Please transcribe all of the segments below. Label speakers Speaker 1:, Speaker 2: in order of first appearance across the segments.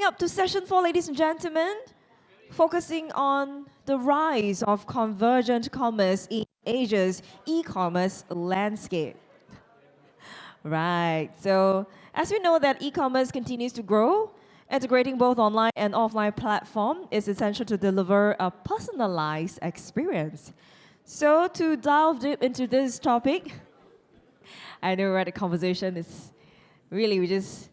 Speaker 1: coming up to session 4, ladies and gentlemen, focusing on the rise of convergent commerce in Asia's e-commerce landscape. Right, so as we know that e-commerce continues to grow, integrating both online and offline platform is essential to deliver a personalized experience. So to delve deep into this topic, I know, right, the conversation is really, we just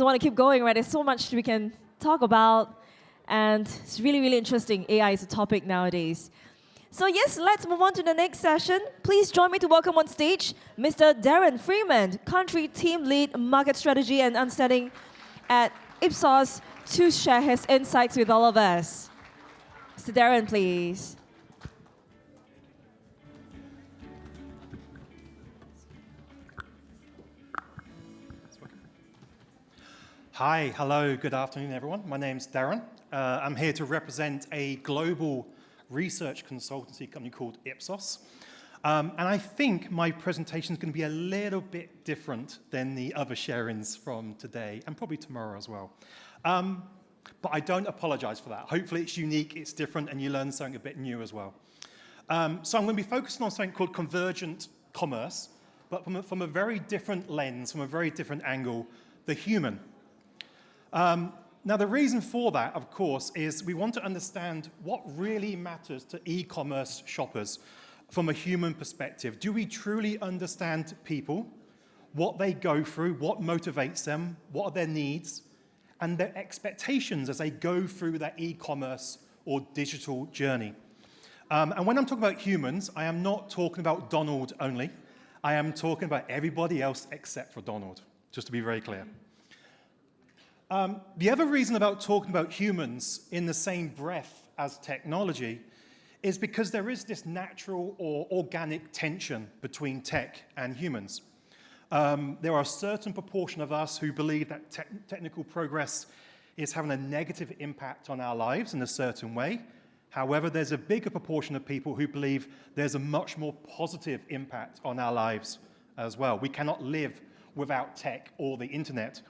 Speaker 1: want to keep going, right? There's so much we can talk about, and it's really, really interesting. AI is a topic nowadays. So yes, let's move on to the next session. Please join me to welcome on stage Mr. Darren Freeman, Country Team Lead, Market Strategy and Understanding at Ipsos, to share his insights with all of us. Mr. Darren, please.
Speaker 2: Hi, hello, good afternoon, everyone. My name's Darren. I'm here to represent a global research consultancy company called Ipsos. And I think my presentation is going to be a little bit different than the other sharings from today, and probably tomorrow as well. But I don't apologize for that. Hopefully it's unique, it's different, and you learn something a bit new as well. So I'm going to be focusing on something called convergent commerce, but from a very different lens, from a very different angle, the human. Now, the reason for that, of course, is we want to understand what really matters to e-commerce shoppers from a human perspective. Do we truly understand people, what they go through, what motivates them, what are their needs, and their expectations as they go through that e-commerce or digital journey? And when I'm talking about humans, I am not talking about Donald only. I am talking about everybody else except for Donald, just to be very clear. The other reason about talking about humans in the same breath as technology is because there is this natural or organic tension between tech and humans. There are a certain proportion of us who believe that technical progress is having a negative impact on our lives in a certain way. However, there's a bigger proportion of people who believe there's a much more positive impact on our lives as well. We cannot live without tech or the internet.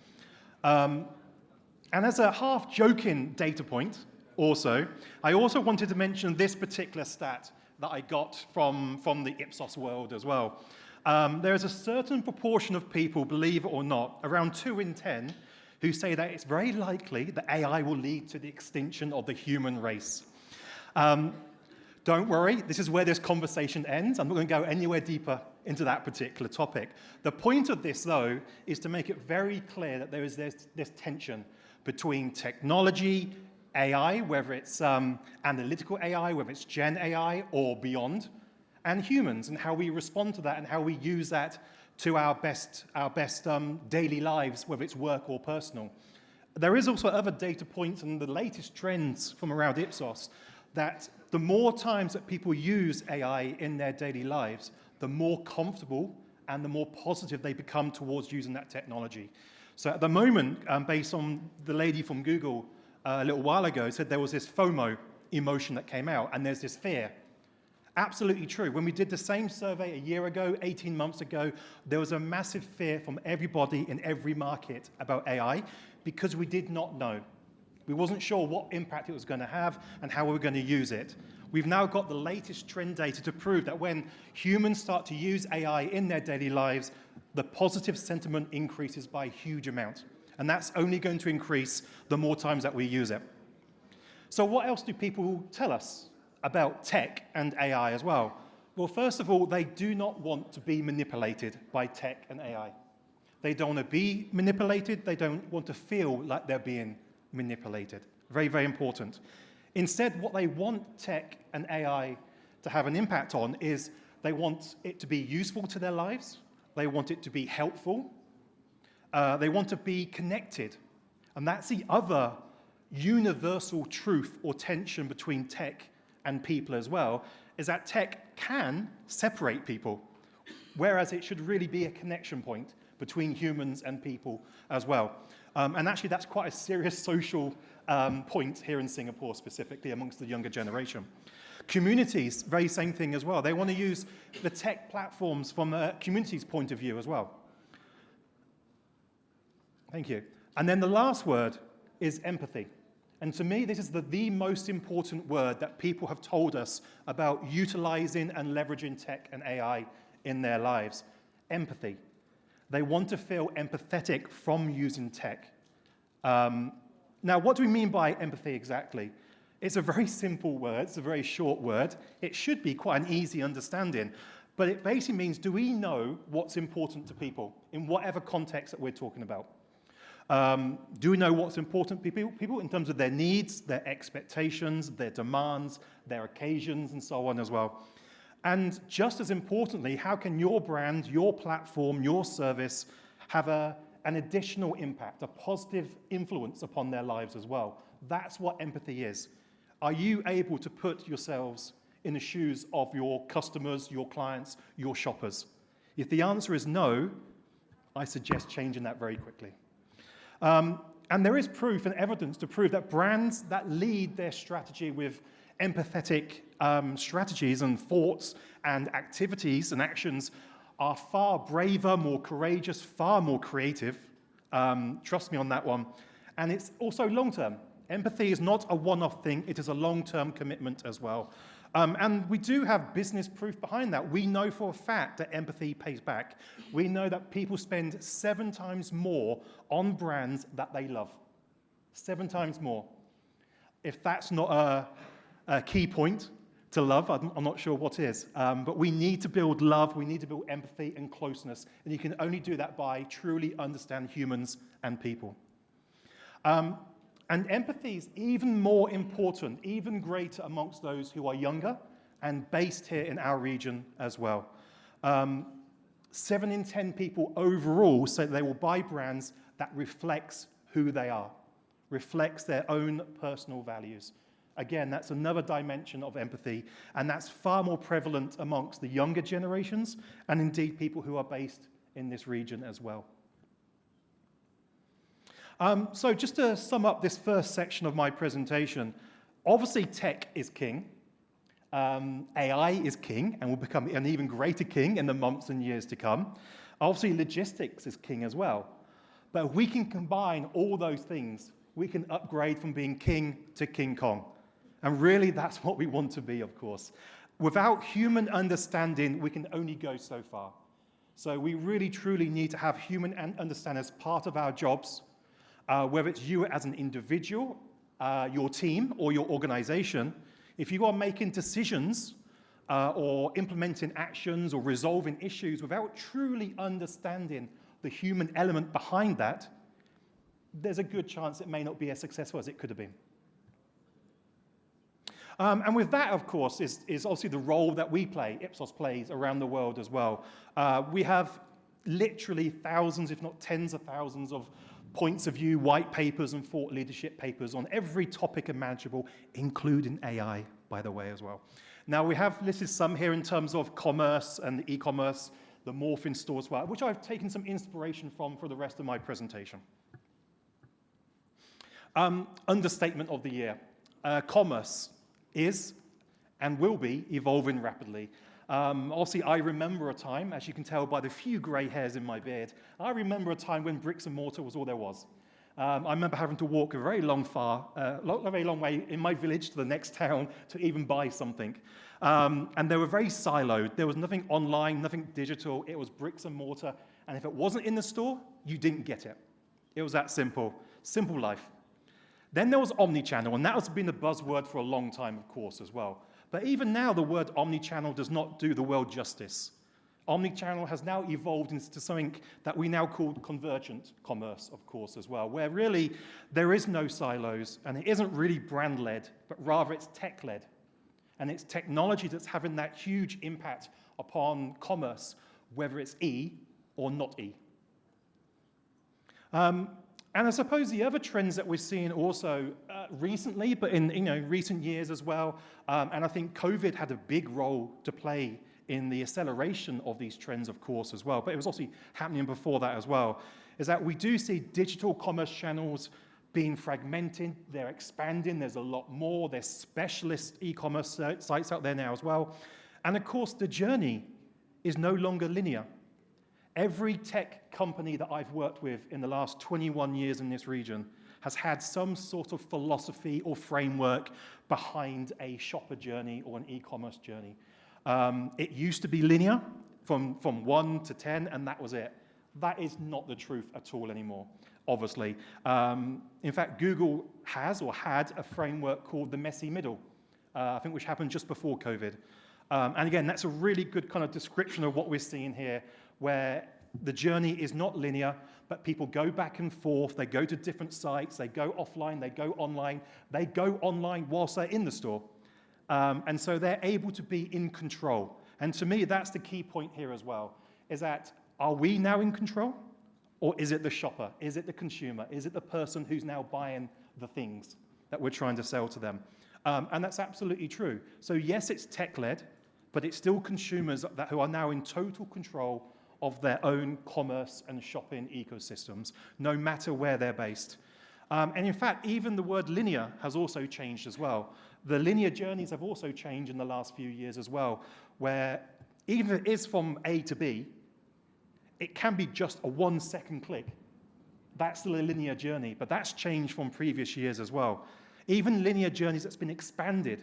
Speaker 2: And as a half-joking data point, I also wanted to mention this particular stat that I got from the Ipsos world as well. There is a certain proportion of people, believe it or not, around 2 in 10, who say that it's very likely that AI will lead to the extinction of the human race. Don't worry, this is where this conversation ends. I'm not going to go anywhere deeper into that particular topic. The point of this, though, is to make it very clear that there is this tension between technology, AI, whether it's analytical AI, whether it's Gen AI or beyond, and humans, and how we respond to that and how we use that to our best daily lives, whether it's work or personal. There is also other data points and the latest trends from around Ipsos that the more times that people use AI in their daily lives, the more comfortable and the more positive they become towards using that technology. So at the moment, based on the lady from Google a little while ago, said there was this FOMO emotion that came out, and there's this fear. Absolutely true. When we did the same survey a year ago, 18 months ago, there was a massive fear from everybody in every market about AI because we did not know. We wasn't sure what impact it was going to have and how we were going to use it. We've now got the latest trend data to prove that when humans start to use AI in their daily lives, the positive sentiment increases by a huge amount. And that's only going to increase the more times that we use it. So what else do people tell us about tech and AI as well? Well, first of all, they do not want to be manipulated by tech and AI. They don't want to be manipulated. They don't want to feel like they're being manipulated. Very, very important. Instead, what they want tech and AI to have an impact on is they want it to be useful to their lives. They want it to be helpful. They want to be connected. And that's the other universal truth or tension between tech and people as well, is that tech can separate people, whereas it should really be a connection point between humans and people as well. And actually, that's quite a serious social point here in Singapore, specifically amongst the younger generation. Communities, very same thing as well. They want to use the tech platforms from a community's point of view as well. Thank you. And then the last word is empathy. And to me, this is the most important word that people have told us about utilizing and leveraging tech and AI in their lives. Empathy. They want to feel empathetic from using tech. Now, what do we mean by empathy exactly? It's a very simple word. It's a very short word. It should be quite an easy understanding. But it basically means, do we know what's important to people in whatever context that we're talking about? Do we know what's important to people in terms of their needs, their expectations, their demands, their occasions, and so on as well? And just as importantly, how can your brand, your platform, your service have an additional impact, a positive influence upon their lives as well? That's what empathy is. Are you able to put yourselves in the shoes of your customers, your clients, your shoppers? If the answer is no, I suggest changing that very quickly. And there is proof and evidence to prove that brands that lead their strategy with empathetic strategies and thoughts and activities and actions are far braver, more courageous, far more creative. Trust me on that one. And it's also long-term. Empathy is not a one-off thing. It is a long-term commitment as well. And we do have business proof behind that. We know for a fact that empathy pays back. We know that people spend 7 times more on brands that they love. 7 times more. If that's not a key point to love, I'm not sure what is. But we need to build love, we need to build empathy and closeness. And you can only do that by truly understand humans and people. And empathy is even more important, even greater amongst those who are younger and based here in our region as well. 7 in 10 people overall say they will buy brands that reflects who they are, reflects their own personal values. Again, that's another dimension of empathy, and that's far more prevalent amongst the younger generations and indeed people who are based in this region as well. So just to sum up this first section of my presentation, obviously tech is king, AI is king and will become an even greater king in the months and years to come. Obviously logistics is king as well. But if we can combine all those things, we can upgrade from being king to King Kong. And really that's what we want to be, of course. Without human understanding, we can only go so far. So we really truly need to have human understanding as part of our jobs. Whether it's you as an individual, your team, or your organization, if you are making decisions or implementing actions or resolving issues without truly understanding the human element behind that, there's a good chance it may not be as successful as it could have been. And with that, of course, is obviously the role that we play, Ipsos plays around the world as well. We have literally thousands, if not tens of thousands of points of view, white papers and thought leadership papers on every topic imaginable, including AI, by the way, as well. Now, we have listed some here in terms of commerce and e-commerce, the morphing store as well, which I've taken some inspiration from for the rest of my presentation. Understatement of the year. Commerce is and will be evolving rapidly. Obviously, I remember a time, as you can tell by the few grey hairs in my beard, I remember a time when bricks and mortar was all there was. I remember having to walk a very long way in my village to the next town to even buy something. And they were very siloed. There was nothing online, nothing digital. It was bricks and mortar. And if it wasn't in the store, you didn't get it. It was that simple. Simple life. Then there was omnichannel, and that has been a buzzword for a long time, of course, as well. But even now, the word omnichannel does not do the world justice. Omnichannel has now evolved into something that we now call convergent commerce, of course, as well, where really there is no silos, and it isn't really brand-led, but rather it's tech-led. And it's technology that's having that huge impact upon commerce, whether it's E or not E. And I suppose the other trends that we're seeing also recently, but in recent years as well, and I think COVID had a big role to play in the acceleration of these trends, of course, as well, but it was also happening before that as well, is that we do see digital commerce channels being fragmented, they're expanding, there's a lot more, there's specialist e-commerce sites out there now as well, and of course the journey is no longer linear. Every tech company that I've worked with in the last 21 years in this region has had some sort of philosophy or framework behind a shopper journey or an e-commerce journey. It used to be linear from 1 to 10, and that was it. That is not the truth at all anymore, obviously. In fact, Google has or had a framework called the messy middle, I think which happened just before COVID. And again, that's a really good kind of description of what we're seeing here, where the journey is not linear, but people go back and forth, they go to different sites, they go offline, they go online whilst they're in the store. And so they're able to be in control. And to me, that's the key point here as well, is that are we now in control? Or is it the shopper? Is it the consumer? Is it the person who's now buying the things that we're trying to sell to them? And that's absolutely true. So yes, it's tech-led, but it's still consumers who are now in total control of their own commerce and shopping ecosystems, no matter where they're based. And in fact, even the word linear has also changed as well. The linear journeys have also changed in the last few years as well, where even if it is from A to B, it can be just a 1-second click. That's still a linear journey, but that's changed from previous years as well. Even linear journeys that's been expanded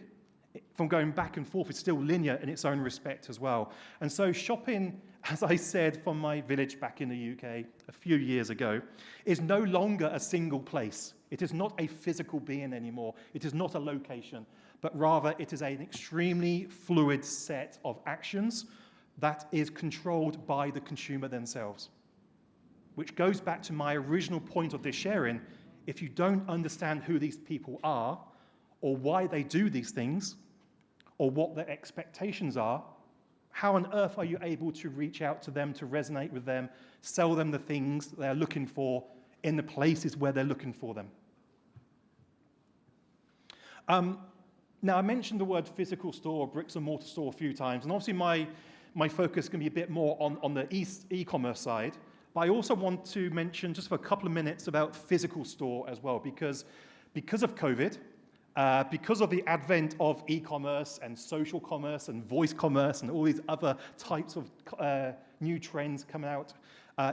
Speaker 2: from going back and forth is still linear in its own respect as well. And so shopping, as I said from my village back in the UK a few years ago, is no longer a single place. It is not a physical being anymore. It is not a location, but rather it is an extremely fluid set of actions that is controlled by the consumer themselves. Which goes back to my original point of this sharing. If you don't understand who these people are, or why they do these things, or what their expectations are, how on earth are you able to reach out to them, to resonate with them, sell them the things they're looking for in the places where they're looking for them? Now, I mentioned the word physical store or bricks and mortar store a few times, and obviously my focus can be a bit more on the e-commerce side, but I also want to mention just for a couple of minutes about physical store as well, because of COVID, because of the advent of e-commerce and social commerce and voice commerce and all these other types of new trends coming out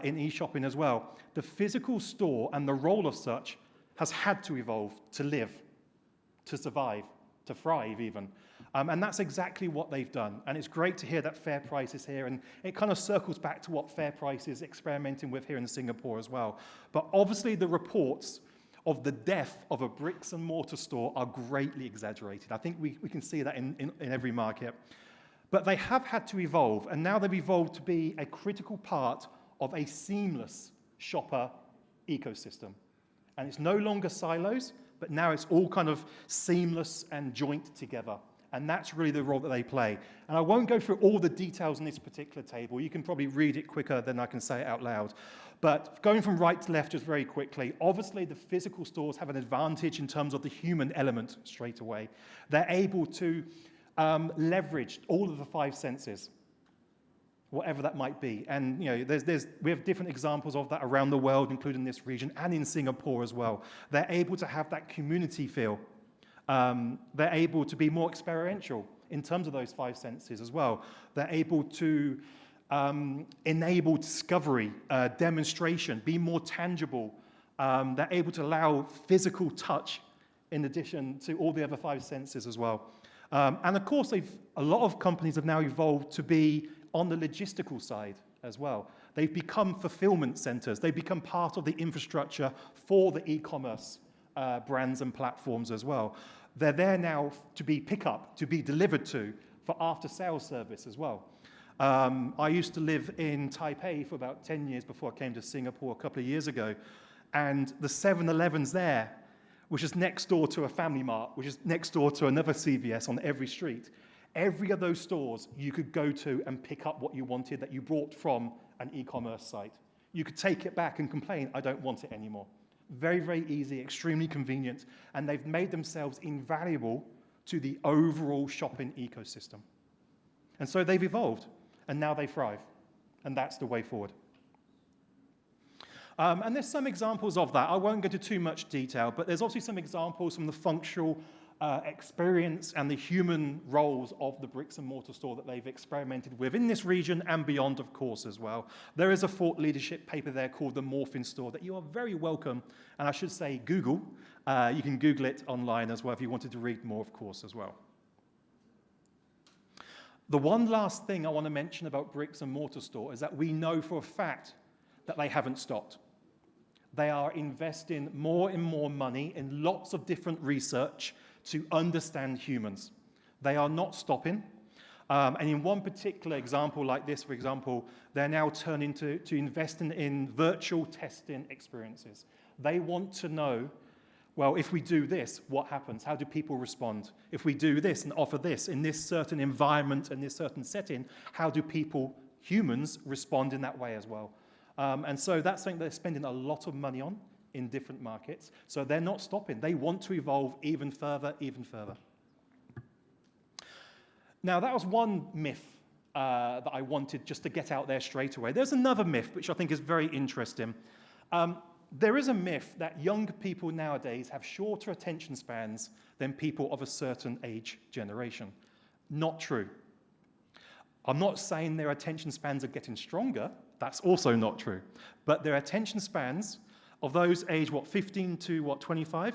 Speaker 2: in e-shopping as well, the physical store and the role of such has had to evolve to live, to survive, to thrive even. And that's exactly what they've done. And it's great to hear that Fair Price is here. And it kind of circles back to what Fair Price is experimenting with here in Singapore as well. But obviously the reports of the death of a bricks and mortar store are greatly exaggerated. I think we can see that in every market. But they have had to evolve, and now they've evolved to be a critical part of a seamless shopper ecosystem. And it's no longer silos, but now it's all kind of seamless and joint together. And that's really the role that they play. And I won't go through all the details in this particular table. You can probably read it quicker than I can say it out loud. But going from right to left just very quickly, obviously the physical stores have an advantage in terms of the human element straight away. They're able to leverage all of the 5 senses, whatever that might be. And you know, we have different examples of that around the world, including this region and in Singapore as well. They're able to have that community feel. They're able to be more experiential in terms of those 5 senses as well. They're able to enable discovery, demonstration, be more tangible. They're able to allow physical touch in addition to all the other 5 senses as well. And of course, a lot of companies have now evolved to be on the logistical side as well. They've become fulfillment centers. They've become part of the infrastructure for the e-commerce brands and platforms as well. They're there now to be pickup, to be delivered to, for after-sales service as well. I used to live in Taipei for about 10 years before I came to Singapore a couple of years ago, and the 7-Elevens there, which is next door to a Family Mart, which is next door to another CVS on every street, every of those stores you could go to and pick up what you wanted that you brought from an e-commerce site. You could take it back and complain, I don't want it anymore. Very, very easy, extremely convenient, and they've made themselves invaluable to the overall shopping ecosystem. And so they've evolved, and now they thrive, and that's the way forward. And there's some examples of that. I won't go into too much detail, but there's obviously some examples from the functional experience and the human roles of the bricks and mortar store that they've experimented with in this region and beyond, of course, as well. There is a thought leadership paper there called The Morphin Store that you are very welcome, and I should say Google. You can Google it online as well if you wanted to read more, of course, as well. The one last thing I want to mention about bricks and mortar store is that we know for a fact that they haven't stopped. They are investing more and more money in lots of different research to understand humans. They are not stopping. And in one particular example like this, for example, they're now turning to investing in virtual testing experiences. They want to know, well, if we do this, what happens? How do people respond? If we do this and offer this in this certain environment and this certain setting, how do people, humans, respond in that way as well? And so that's something they're spending a lot of money on in different markets. So they're not stopping. They want to evolve even further, even further. Now, that was one myth that I wanted just to get out there straight away. There's another myth, which I think is very interesting. There is a myth that young people nowadays have shorter attention spans than people of a certain age generation. Not true. I'm not saying their attention spans are getting stronger. That's also not true. But their attention spans of those aged, 15 to 25,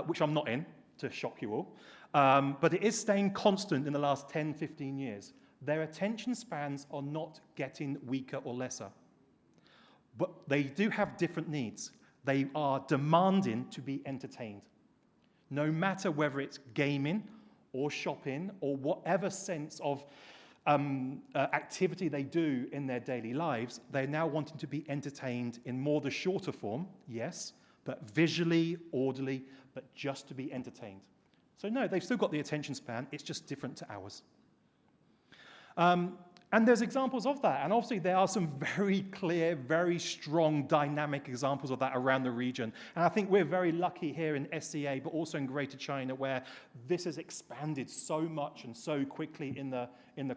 Speaker 2: which I'm not in, to shock you all, but it is staying constant in the last 10, 15 years. Their attention spans are not getting weaker or lesser. But they do have different needs. They are demanding to be entertained. No matter whether it's gaming or shopping or whatever sense of activity they do in their daily lives, they're now wanting to be entertained in more the shorter form, yes, but visually, orderly, but just to be entertained. So no, they've still got the attention span, it's just different to ours. And there's examples of that, and obviously there are some very clear, very strong, dynamic examples of that around the region. And I think we're very lucky here in SCA, but also in Greater China, where this has expanded so much and so quickly in the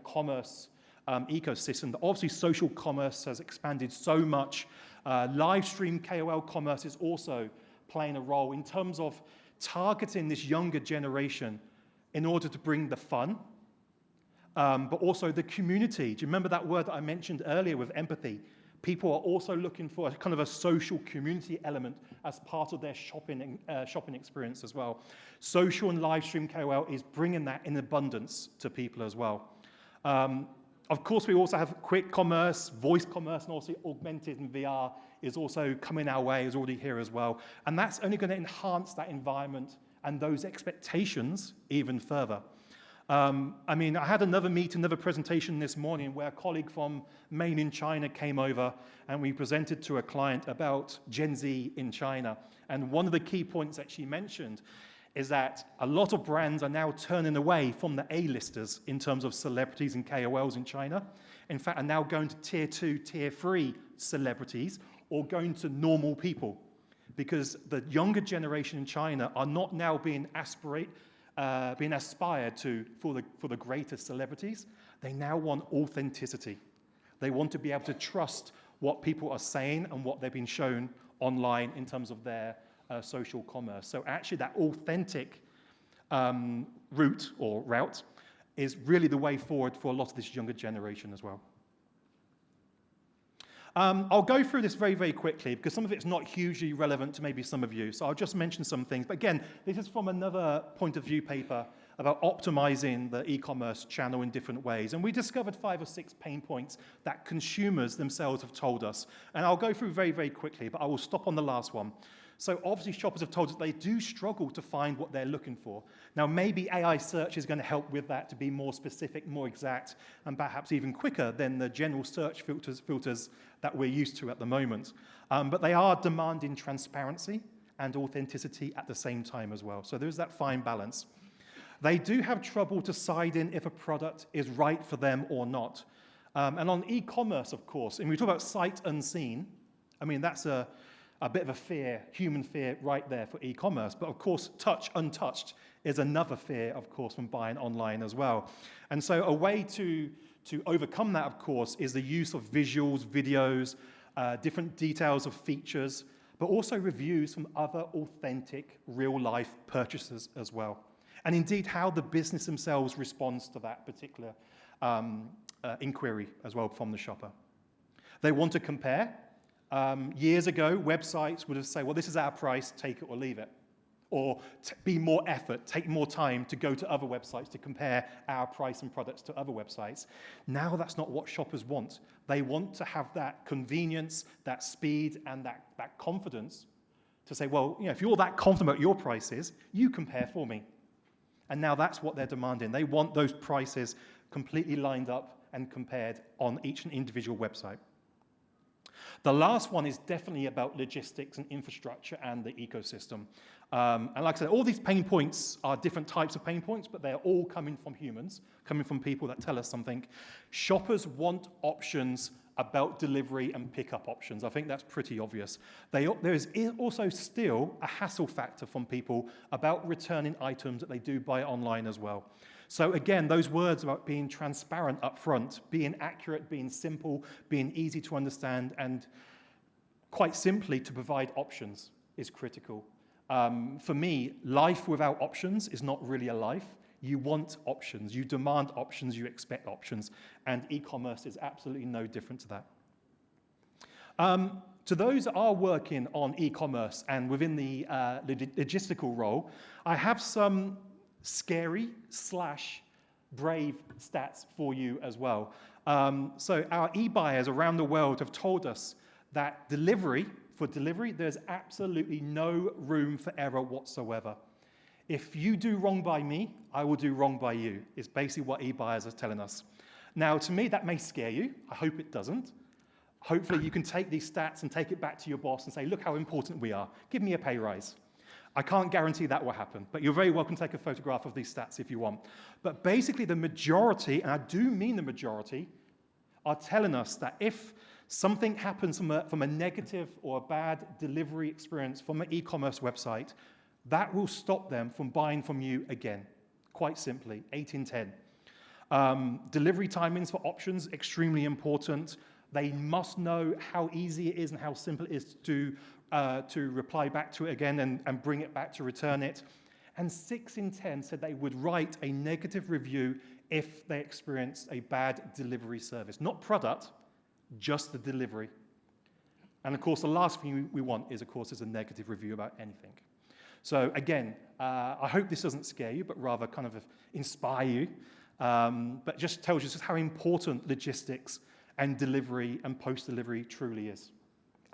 Speaker 2: commerce ecosystem. Obviously, social commerce has expanded so much. Live stream KOL commerce is also playing a role in terms of targeting this younger generation in order to bring the fun, but also the community. Do you remember that word that I mentioned earlier with empathy? People are also looking for a kind of a social community element as part of their shopping experience as well. Social and live stream KOL is bringing that in abundance to people as well. Of course, we also have quick commerce, voice commerce, and also augmented and VR is also coming our way, is already here as well. And that's only going to enhance that environment and those expectations even further. I mean, I had another presentation this morning where a colleague from Maine in China came over and we presented to a client about Gen Z in China. And one of the key points that she mentioned is that a lot of brands are now turning away from the A-listers in terms of celebrities and KOLs in China. In fact, are now going to tier 2, tier 3 celebrities or going to normal people, because the younger generation in China are not now being aspired to for the greatest celebrities. They now want authenticity. They want to be able to trust what people are saying and what they've been shown online in terms of their social commerce. So actually that authentic route is really the way forward for a lot of this younger generation as well. I'll go through this very, very quickly because some of it's not hugely relevant to maybe some of you. So I'll just mention some things. But again, this is from another point of view paper about optimizing the e-commerce channel in different ways. And we discovered 5 or 6 pain points that consumers themselves have told us. And I'll go through very, very quickly, but I will stop on the last one. So obviously shoppers have told us they do struggle to find what they're looking for. Now maybe AI search is going to help with that to be more specific, more exact, and perhaps even quicker than the general search filters that we're used to at the moment. But they are demanding transparency and authenticity at the same time as well. So there's that fine balance. They do have trouble deciding if a product is right for them or not. And on e-commerce, of course, and we talk about sight unseen, I mean, that's a bit of a fear, human fear right there for e-commerce. But of course, touch untouched is another fear, of course, from buying online as well. And so a way to overcome that, of course, is the use of visuals, videos, different details of features, but also reviews from other authentic real-life purchasers as well. and indeed how the business themselves responds to that particular inquiry as well from the shopper. They want to compare. Years ago, websites would have said, well, this is our price, take it or leave it. Or be more effort, take more time to go to other websites to compare our price and products to other websites. Now that's not what shoppers want. They want to have that convenience, that speed, and that confidence to say, well, if you're that confident about your prices, you compare for me. And now that's what they're demanding. They want those prices completely lined up and compared on each individual website. The last one is definitely about logistics and infrastructure and the ecosystem. And like I said, all these pain points are different types of pain points, but they're all coming from humans, coming from people that tell us something. Shoppers want options about delivery and pickup options. I think that's pretty obvious. There is also still a hassle factor from people about returning items that they do buy online as well. So again, those words about being transparent up front, being accurate, being simple, being easy to understand, and quite simply to provide options is critical. For me, life without options is not really a life. You want options, you demand options, you expect options, and e-commerce is absolutely no different to that. To those that are working on e-commerce and within the logistical role, I have some scary / brave stats for you as well. So our e-buyers around the world have told us that for delivery, there's absolutely no room for error whatsoever. If you do wrong by me, I will do wrong by you, is basically what e-buyers are telling us. Now, to me, that may scare you. I hope it doesn't. Hopefully, you can take these stats and take it back to your boss and say, look how important we are. Give me a pay rise. I can't guarantee that will happen, but you're very welcome to take a photograph of these stats if you want. But basically, the majority, and I do mean the majority, are telling us that if something happens from a negative or a bad delivery experience from an e-commerce website, that will stop them from buying from you again. Quite simply, 8 in 10. Delivery timings for options, extremely important. They must know how easy it is and how simple it is to reply back to it again and bring it back to return it. And 6 in 10 said they would write a negative review if they experienced a bad delivery service. Not product, just the delivery. And of course, the last thing we want is a negative review about anything. So again, I hope this doesn't scare you, but rather kind of inspire you. But just tells you just how important logistics and delivery and post-delivery truly is.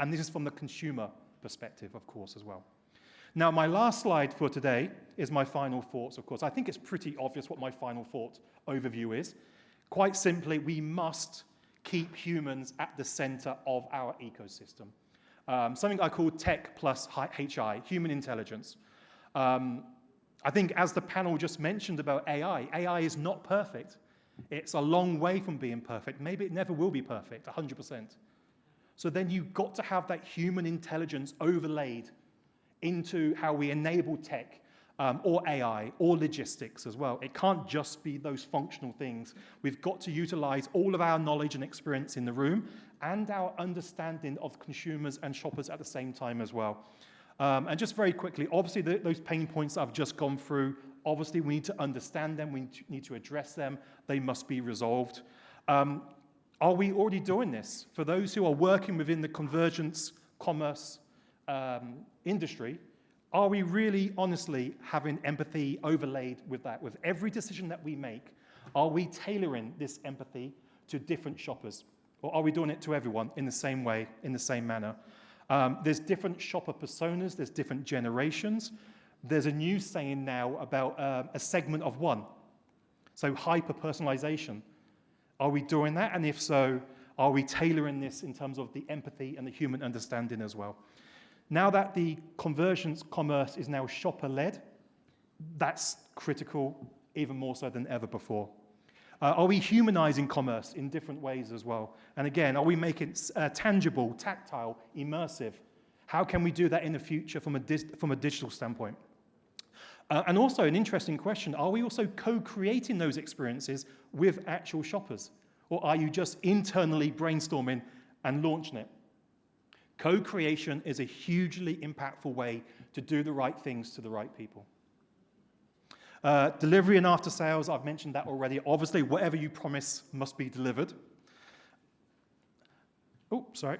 Speaker 2: And this is from the consumer perspective, of course, as well. Now, my last slide for today is my final thoughts, of course. I think it's pretty obvious what my final thought overview is. Quite simply, we must keep humans at the center of our ecosystem. Something I call tech plus HI, human intelligence. I think as the panel just mentioned about AI is not perfect. It's a long way from being perfect. Maybe it never will be perfect, 100%. So then you've got to have that human intelligence overlaid into how we enable tech or AI or logistics as well. It can't just be those functional things. We've got to utilize all of our knowledge and experience in the room and our understanding of consumers and shoppers at the same time as well. And just very quickly, obviously those pain points I've just gone through, obviously we need to understand them, we need to address them, they must be resolved. Are we already doing this? For those who are working within the convergence commerce industry, are we really honestly having empathy overlaid with that? With every decision that we make, are we tailoring this empathy to different shoppers? Or are we doing it to everyone in the same way, in the same manner? There's different shopper personas, there's different generations. There's a new saying now about a segment of one. So hyper-personalization. Are we doing that? And if so, are we tailoring this in terms of the empathy and the human understanding as well? Now that the convergence commerce is now shopper-led, that's critical, even more so than ever before. Are we humanizing commerce in different ways as well? And again, are we making it tangible, tactile, immersive? How can we do that in the future from a digital standpoint? And also an interesting question, are we also co-creating those experiences with actual shoppers? Or are you just internally brainstorming and launching it? Co-creation is a hugely impactful way to do the right things to the right people. Delivery and after sales, I've mentioned that already. Obviously, whatever you promise must be delivered. Oh, sorry.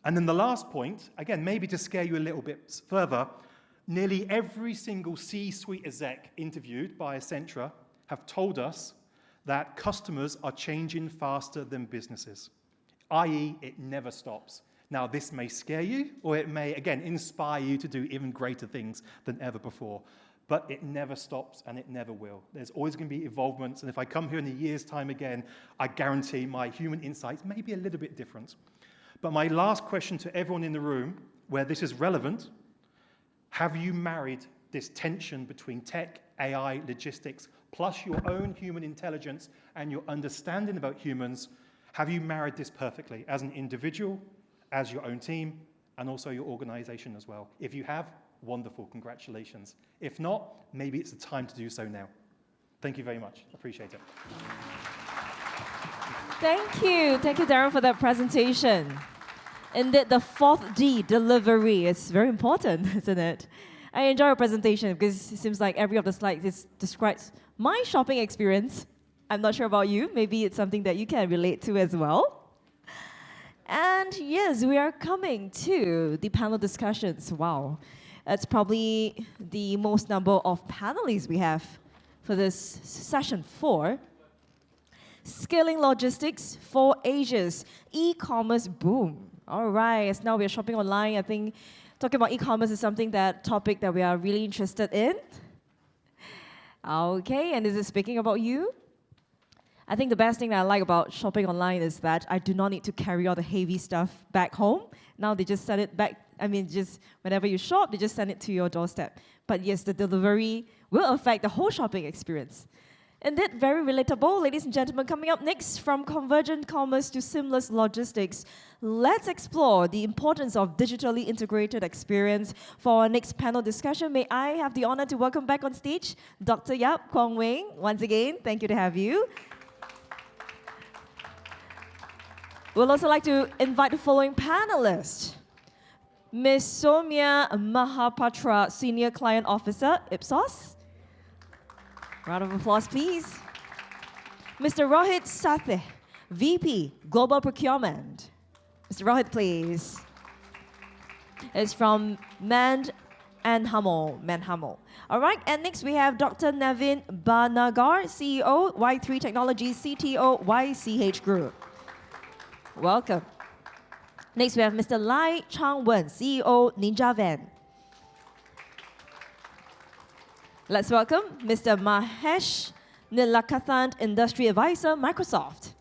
Speaker 2: And then the last point, again, maybe to scare you a little bit further, nearly every single C-suite exec interviewed by Accenture have told us that customers are changing faster than businesses, i.e. it never stops. Now, this may scare you, or it may, again, inspire you to do even greater things than ever before. But it never stops, and it never will. There's always going to be evolvements, and if I come here in a year's time again, I guarantee my human insights may be a little bit different. But my last question to everyone in the room, where this is relevant, have you married this tension between tech, AI, logistics, plus your own human intelligence and your understanding about humans? Have you married this perfectly as an individual, as your own team, and also your organization as well? If you have, wonderful, congratulations. If not, maybe it's the time to do so now. Thank you very much. Appreciate it.
Speaker 1: Thank you, Darren, for that presentation. Indeed, the 4th D, delivery, is very important, isn't it? I enjoy your presentation because it seems like every of the slides describes my shopping experience. I'm not sure about you. Maybe it's something that you can relate to as well. And yes, we are coming to the panel discussions. Wow. It's probably the most number of panelists we have for this session 4. Scaling logistics for Asia's e-commerce boom. All right, as now we are shopping online, I think talking about e-commerce is topic that we are really interested in. Okay, and this is speaking about you. I think the best thing that I like about shopping online is that I do not need to carry all the heavy stuff back home. Now they just send it back. Just whenever you shop, they just send it to your doorstep. But yes, the delivery will affect the whole shopping experience. Indeed, very relatable. Ladies and gentlemen, coming up next, from convergent commerce to seamless logistics, let's explore the importance of digitally integrated experience. For our next panel discussion, may I have the honor to welcome back on stage Dr. Yap Kwong Wing. Once again, thank you to have you. We'd also like to invite the following panelists. Ms. Soumya Mahapatra, Senior Client Officer, Ipsos. Round of applause, please. Mr. Rohit Sathe, VP, Global Procurement. Mr. Rohit, please. It's from Man and Hummel. All right, and next we have Dr. Navin Banagar, CEO, Y3 Technologies, CTO, YCH Group. Welcome. Next we have Mr. Lai Changwen, CEO, Ninja Van. Let's welcome Mr. Mahesh Nilakanthan, Industry Advisor, Microsoft.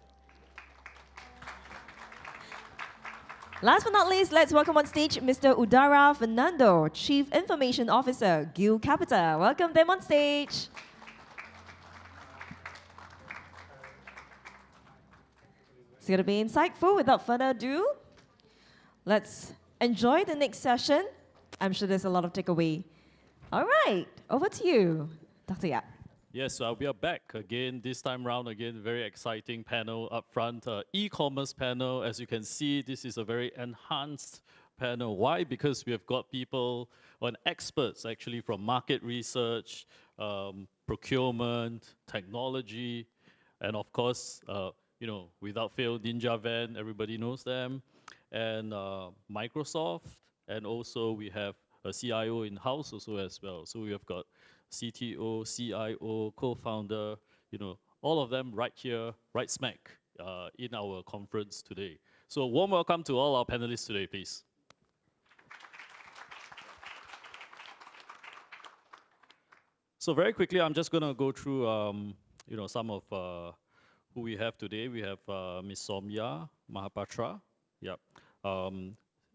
Speaker 1: Last but not least, let's welcome on stage Mr. Udara Fernando, Chief Information Officer, Gil Capita. Welcome them on stage. It's going to be insightful. Without further ado, let's enjoy the next session. I'm sure there's a lot of takeaway. All right, over to you, Dr. Yap.
Speaker 3: Yes, we are back again, this time round again, very exciting panel up front, e-commerce panel. As you can see, this is a very enhanced panel. Why? Because we have got people, experts actually from market research, procurement, technology, and of course, without fail, Ninja Van, everybody knows them, and Microsoft, and also we have a CIO in-house also as well. So we have got CTO, CIO, co-founder, all of them right here, right smack in our conference today. So warm welcome to all our panelists today, please. So very quickly, I'm just going to go through, some of who we have today. We have Ms. Soumya Mahapatra. Yep.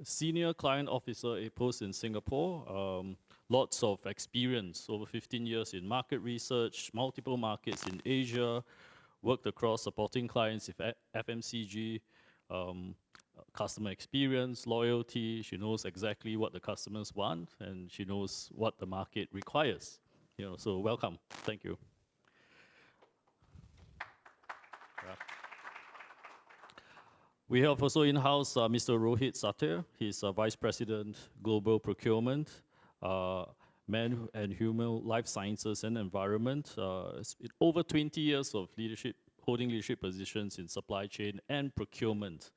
Speaker 3: Senior Client Officer, Ipsos in Singapore. Lots of experience, over 15 years in market research, multiple markets in Asia, worked across supporting clients with FMCG, customer experience, loyalty. She knows exactly what the customers want, and she knows what the market requires. So welcome. Thank you. Yeah. We have also in-house Mr. Rohit Sathe. He's Vice President, Global Procurement. man and human life sciences and environment. Over 20 years of leadership, holding leadership positions in supply chain and procurement.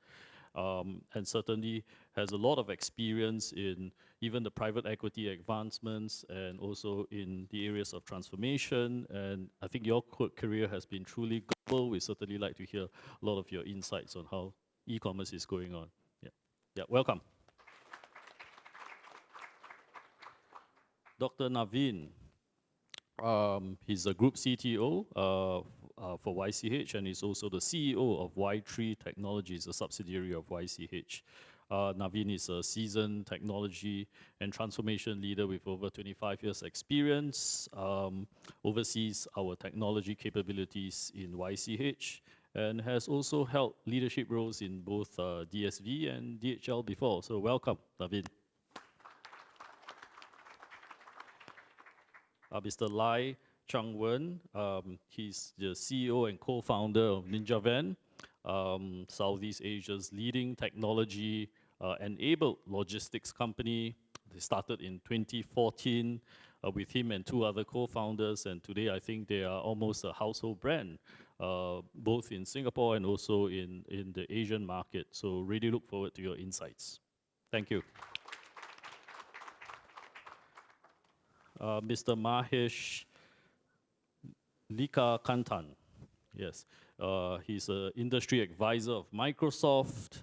Speaker 3: And certainly has a lot of experience in even the private equity advancements and also in the areas of transformation. And I think your career has been truly global. We certainly like to hear a lot of your insights on how e-commerce is going on. Yeah, welcome. Dr. Naveen, he's a group CTO for YCH, and he's also the CEO of Y3 Technologies, a subsidiary of YCH. Naveen is a seasoned technology and transformation leader with over 25 years experience, oversees our technology capabilities in YCH, and has also held leadership roles in both DSV and DHL before. So welcome, Naveen. Mr. Lai Chang-wen, he's the CEO and co-founder of NinjaVan, Southeast Asia's leading technology-enabled logistics company. They started in 2014 with him and two other co-founders, and today I think they are almost a household brand, both in Singapore and also in the Asian market. So really look forward to your insights. Thank you. Mr. Mahesh Likakantan, yes. He's an industry advisor of Microsoft,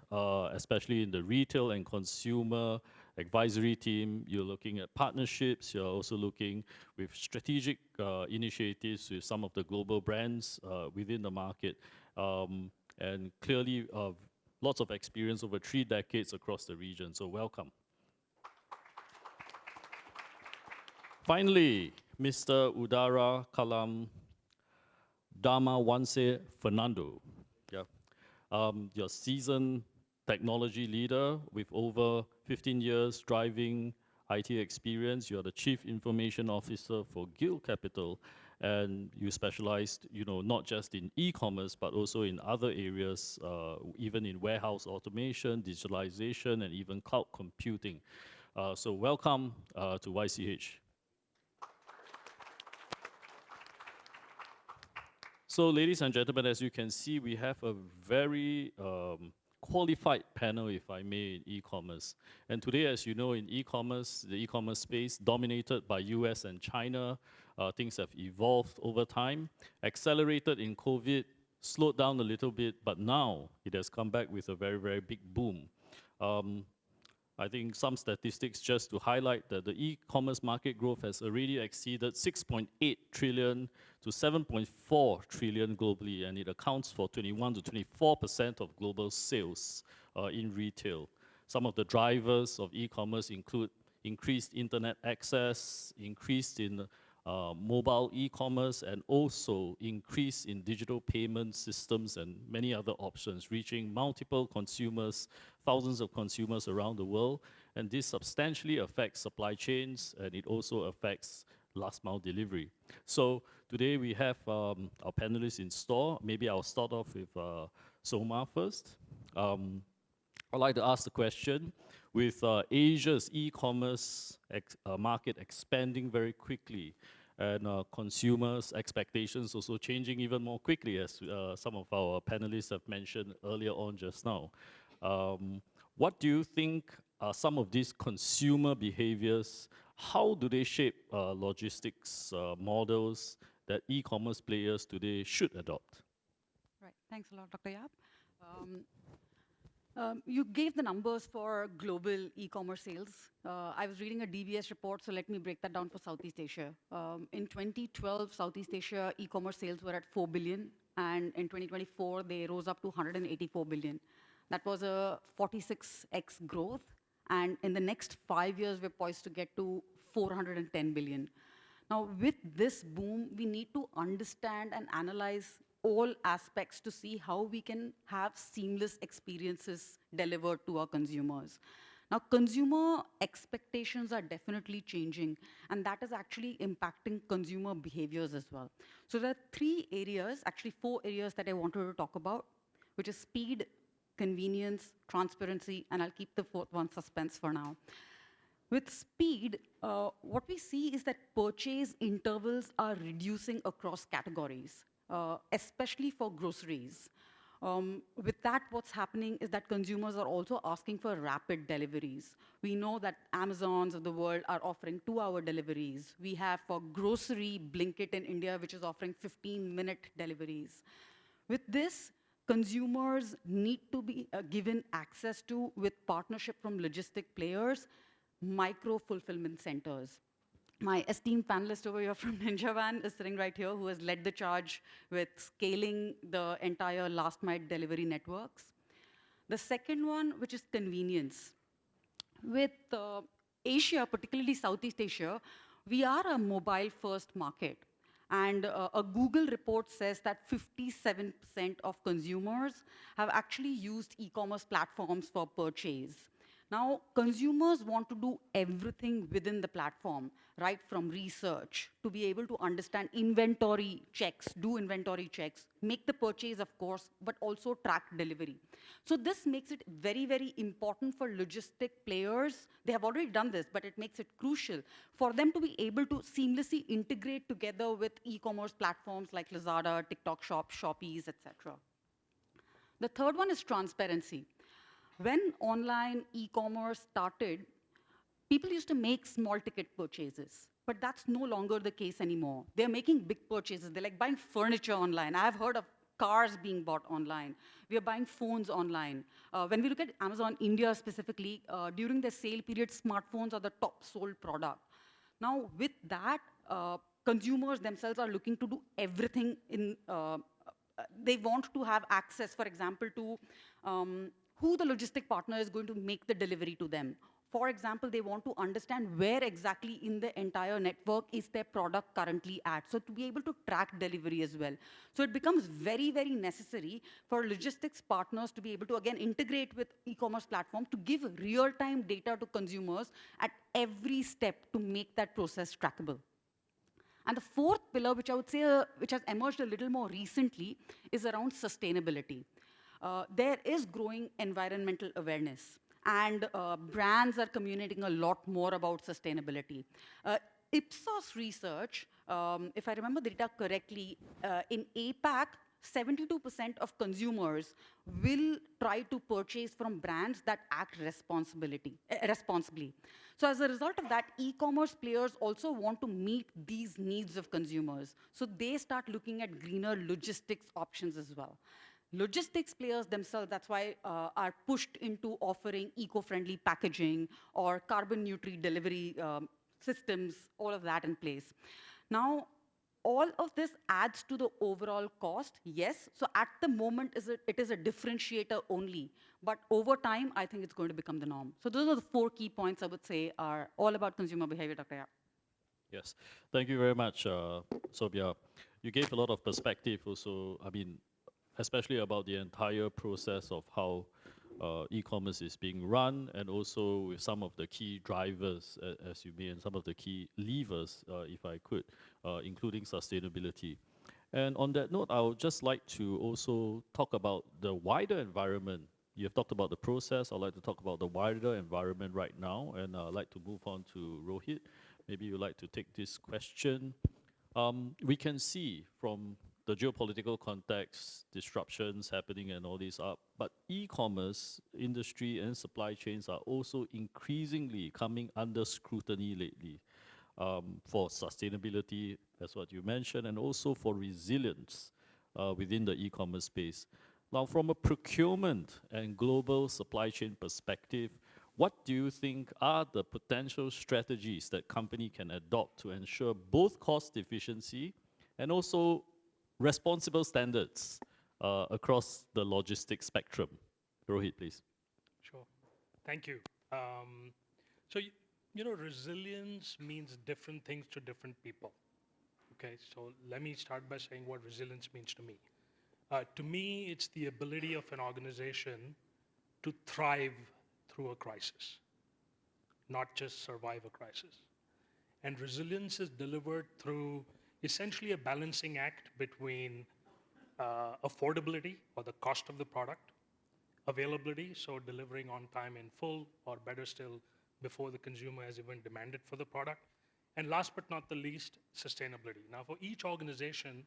Speaker 3: especially in the retail and consumer advisory team. You're looking at partnerships. You're also looking with strategic initiatives with some of the global brands within the market. And clearly, lots of experience over 3 decades across the region. So welcome. Finally, Mr. Udara Kalam Damawanse Fernando. Yeah. You're a seasoned technology leader with over 15 years driving IT experience. You're the Chief Information Officer for Guild Capital, and you specialized, not just in e-commerce, but also in other areas, even in warehouse automation, digitalization, and even cloud computing. So welcome to YCH. So, ladies and gentlemen, as you can see, we have a very qualified panel, if I may, in e-commerce. And today, as you know, in e-commerce, the e-commerce space dominated by US and China. Things have evolved over time, accelerated in COVID, slowed down a little bit, but now it has come back with a very, very big boom. I think some statistics just to highlight that the e-commerce market growth has already exceeded 6.8 trillion to 7.4 trillion globally, and it accounts for 21 to 24% of global sales in retail. Some of the drivers of e-commerce include increased internet access, increased in mobile e-commerce, and also increase in digital payment systems and many other options, reaching multiple consumers, thousands of consumers around the world. And this substantially affects supply chains, and it also affects last mile delivery. So today we have our panelists in store. Maybe I'll start off with Soma first. I'd like to ask the question, with Asia's e-commerce market expanding very quickly, and consumers' expectations also changing even more quickly, as some of our panelists have mentioned earlier on just now. What do you think are some of these consumer behaviors? How do they shape logistics models that e-commerce players today should adopt?
Speaker 4: Right, thanks a lot, Dr. Yap. You gave the numbers for global e-commerce sales. I was reading a DBS report, so let me break that down for Southeast Asia. In 2012, Southeast Asia e-commerce sales were at 4 billion, and in 2024, they rose up to 184 billion. That was a 46x growth, and in the next 5 years, we're poised to get to 410 billion. Now, with this boom, we need to understand and analyze all aspects to see how we can have seamless experiences delivered to our consumers. Now, consumer expectations are definitely changing, and that is actually impacting consumer behaviors as well. So there are 3 areas, actually 4 areas that I wanted to talk about, which is speed, convenience, transparency, and I'll keep the 4th one suspense for now. With speed, what we see is that purchase intervals are reducing across categories, especially for groceries. With that, what's happening is that consumers are also asking for rapid deliveries. We know that Amazons of the world are offering 2-hour deliveries. We have for grocery, Blinkit in India, which is offering 15-minute deliveries. With this, consumers need to be given access to, with partnership from logistic players, micro-fulfillment centers. My esteemed panelist over here from Ninja Van is sitting right here, who has led the charge with scaling the entire last-mile delivery networks. The second one, which is convenience. With Asia, particularly Southeast Asia, we are a mobile-first market. And a Google report says that 57% of consumers have actually used e-commerce platforms for purchase. Now, consumers want to do everything within the platform, right from research to be able to understand inventory checks, do inventory checks, make the purchase, of course, but also track delivery. So this makes it very, very important for logistic players. They have already done this, but it makes it crucial for them to be able to seamlessly integrate together with e-commerce platforms like Lazada, TikTok Shop, Shoppees, etc. The third one is transparency. When online e-commerce started, people used to make small ticket purchases, but that's no longer the case anymore. They're making big purchases. They're like buying furniture online. I've heard of cars being bought online. We are buying phones online. When we look at Amazon India specifically, during the sale period, smartphones are the top sold product. Now, with that, consumers themselves are looking to do everything in, they want to have access, for example, to who the logistic partner is going to make the delivery to them. For example, they want to understand where exactly in the entire network is their product currently at, so to be able to track delivery as well. So it becomes very, very necessary for logistics partners to be able to, again, integrate with e-commerce platforms to give real-time data to consumers at every step to make that process trackable. And the fourth pillar, which I would say which has emerged a little more recently, is around sustainability. There is growing environmental awareness, and brands are communicating a lot more about sustainability. Ipsos research, if I remember the data correctly, in APAC, 72% of consumers will try to purchase from brands that act responsibly. So as a result of that, e-commerce players also want to meet these needs of consumers. So they start looking at greener logistics options as well. Logistics players themselves, that's why, are pushed into offering eco-friendly packaging or carbon-neutral delivery systems, all of that in place. Now, all of this adds to the overall cost, yes. So at the moment, it is a differentiator only. But over time, I think it's going to become the norm. So those are the 4 key points I would say are all about consumer behavior, Dr. Yap.
Speaker 3: Yes, thank you very much, Sobia. You gave a lot of perspective also, I mean, especially about the entire process of how e-commerce is being run, and also with some of the key drivers, as you may, and some of the key levers, if I could, including sustainability. And on that note, I would just like to also talk about the wider environment. You have talked about the process. I'd like to talk about the wider environment right now, and I'd like to move on to Rohit. Maybe you'd like to take this question. We can see from the geopolitical context, disruptions happening and all these up, but e-commerce industry and supply chains are also increasingly coming under scrutiny lately for sustainability, as what you mentioned, and also for resilience within the e-commerce space. Now, from a procurement and global supply chain perspective, what do you think are the potential strategies that company can adopt to ensure both cost efficiency and also responsible standards across the logistics spectrum? Rohit, please.
Speaker 5: Sure. Thank you. So, resilience means different things to different people. Okay, so let me start by saying what resilience means to me. To me, it's the ability of an organization to thrive through a crisis, not just survive a crisis. And resilience is delivered through essentially a balancing act between affordability, or the cost of the product, availability, so delivering on time in full, or better still, before the consumer has even demanded for the product. And last but not the least, sustainability. Now, for each organization,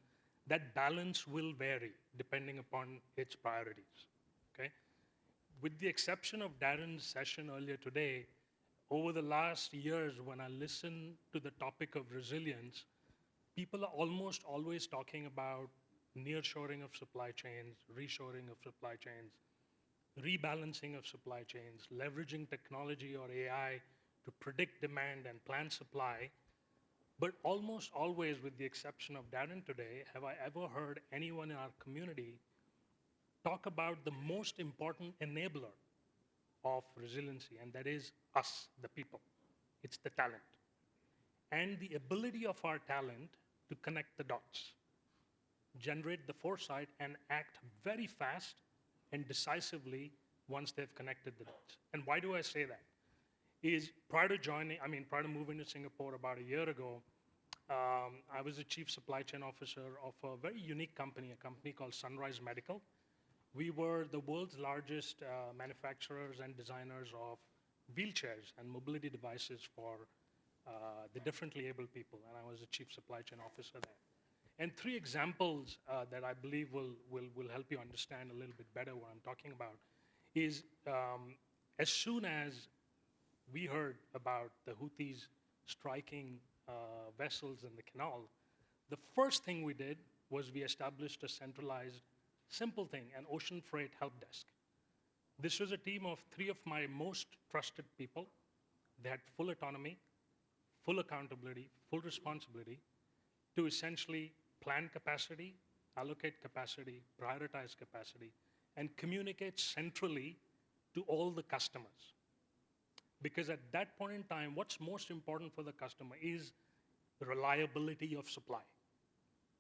Speaker 5: that balance will vary depending upon its priorities, okay? With the exception of Darren's session earlier today, over the last years, when I listen to the topic of resilience, people are almost always talking about nearshoring of supply chains, reshoring of supply chains, rebalancing of supply chains, leveraging technology or AI to predict demand and plan supply. But almost always, with the exception of Darren today, have I ever heard anyone in our community talk about the most important enabler of resiliency, and that is us, the people. It's the talent. And the ability of our talent to connect the dots, generate the foresight, and act very fast and decisively once they've connected the dots. And why do I say that? Is prior to moving to Singapore about a year ago, I was the chief supply chain officer of a very unique company, a company called Sunrise Medical. We were the world's largest manufacturers and designers of wheelchairs and mobility devices for the differently able people, and I was the chief supply chain officer there. And three examples that I believe will help you understand a little bit better what I'm talking about is as soon as we heard about the Houthis striking vessels in the canal, the first thing we did was we established a centralized, simple thing, an ocean freight help desk. This was a team of three of my most trusted people. They had full autonomy, full accountability, full responsibility to essentially plan capacity, allocate capacity, prioritize capacity, and communicate centrally to all the customers. Because at that point in time, what's most important for the customer is the reliability of supply.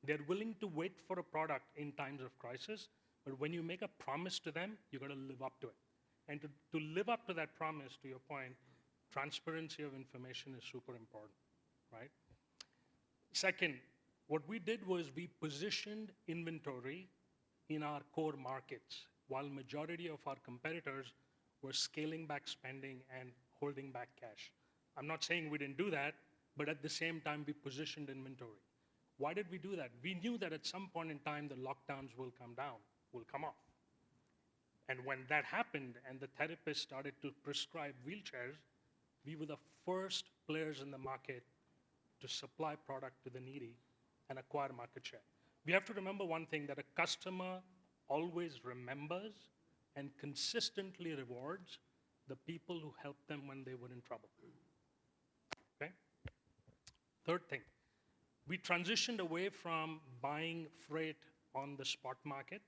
Speaker 5: They're willing to wait for a product in times of crisis, but when you make a promise to them, you got to live up to it. And to live up to that promise, to your point, transparency of information is super important, right? Second, what we did was we positioned inventory in our core markets, while majority of our competitors were scaling back spending and holding back cash. I'm not saying we didn't do that, but at the same time, we positioned inventory. Why did we do that? We knew that at some point in time, the lockdowns will come down, will come off. And when that happened and the therapists started to prescribe wheelchairs, we were the first players in the market to supply product to the needy and acquire market share. We have to remember one thing, that a customer always remembers and consistently rewards the people who helped them when they were in trouble. Okay? Third thing, we transitioned away from buying freight on the spot market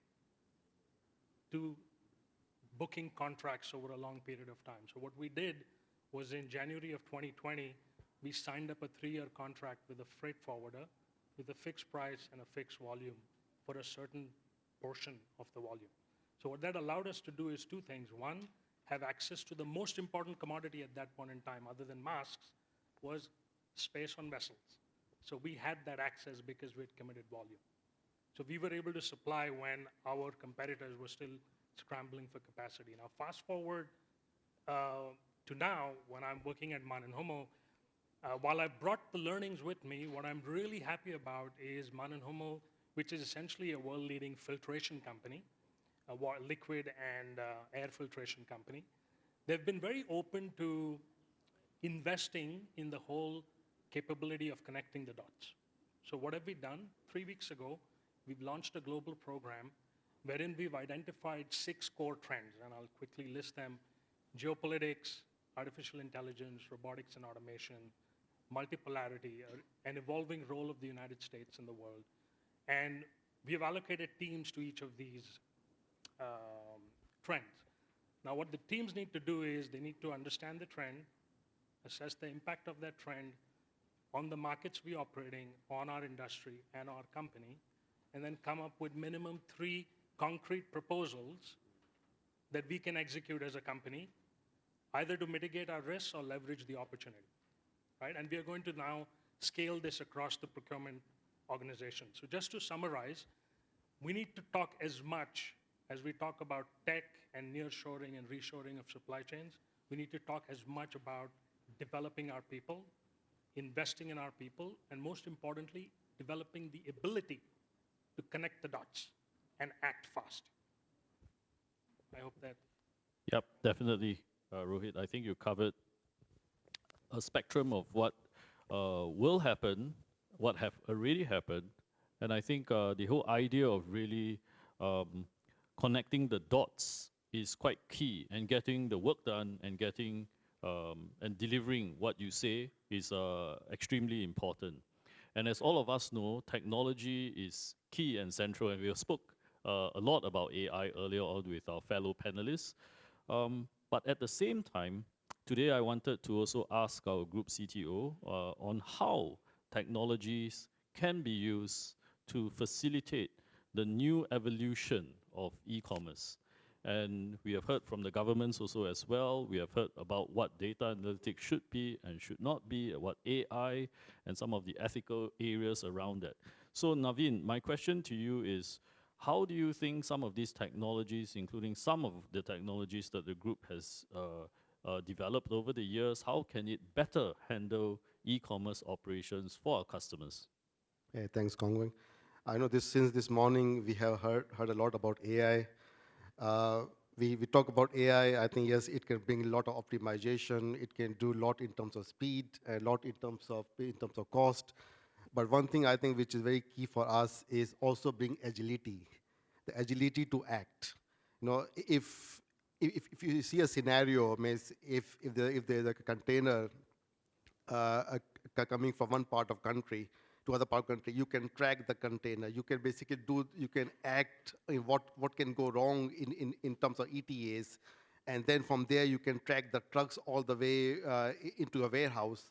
Speaker 5: to booking contracts over a long period of time. So what we did was in January of 2020, we signed up a 3-year contract with a freight forwarder with a fixed price and a fixed volume for a certain portion of the volume. So what that allowed us to do is two things. One, have access to the most important commodity at that point in time, other than masks, was space on vessels. So we had that access because we had committed volume. So we were able to supply when our competitors were still scrambling for capacity. Now, fast forward to now, when I'm working at Man & Homo, while I brought the learnings with me, what I'm really happy about is Man & Homo, which is essentially a world-leading filtration company, a liquid and air filtration company. They've been very open to investing in the whole capability of connecting the dots. So what have we done? 3 weeks ago, we've launched a global program wherein we've identified 6 core trends, and I'll quickly list them: geopolitics, artificial intelligence, robotics and automation, multipolarity, an evolving role of the United States in the world. And we have allocated teams to each of these trends. Now, what the teams need to do is they need to understand the trend, assess the impact of that trend on the markets we operate in, on our industry and our company, and then come up with minimum 3 concrete proposals that we can execute as a company, either to mitigate our risks or leverage the opportunity, right? And we are going to now scale this across the procurement organization. So just to summarize, we need to talk as much as we talk about tech and nearshoring and reshoring of supply chains, We need to talk as much about developing our people, investing in our people, and most importantly, developing the ability to connect the dots and act fast. I hope that.
Speaker 3: Yep, definitely, Rohit. I think you covered a spectrum of what will happen, what have already happened, and I think the whole idea of really connecting the dots is quite key, and getting the work done and getting and delivering what you say is extremely important. And as all of us know, technology is key and central, and we have spoke a lot about AI earlier on with our fellow panelists. But at the same time, today I wanted to also ask our group CTO on how technologies can be used to facilitate the new evolution of e-commerce. And we have heard from the governments also as well. We have heard about what data analytics should be and should not be, what AI, and some of the ethical areas around that. So Naveen, my question to you is, how do you think some of these technologies, including some of the technologies that the group has developed over the years, how can it better handle e-commerce operations for our customers?
Speaker 6: Yeah, thanks, Kongwing. I know since this morning we have heard a lot about AI. We talk about AI. I think yes, it can bring a lot of optimization. It can do a lot in terms of speed, a lot in terms of cost. But one thing I think which is very key for us is also bring agility, the agility to act. You know, if you see a scenario, means if there's a container coming from one part of country to other part of country, you can track the container. You can basically you can act in what can go wrong in terms of ETAs, and then from there you can track the trucks all the way into a warehouse.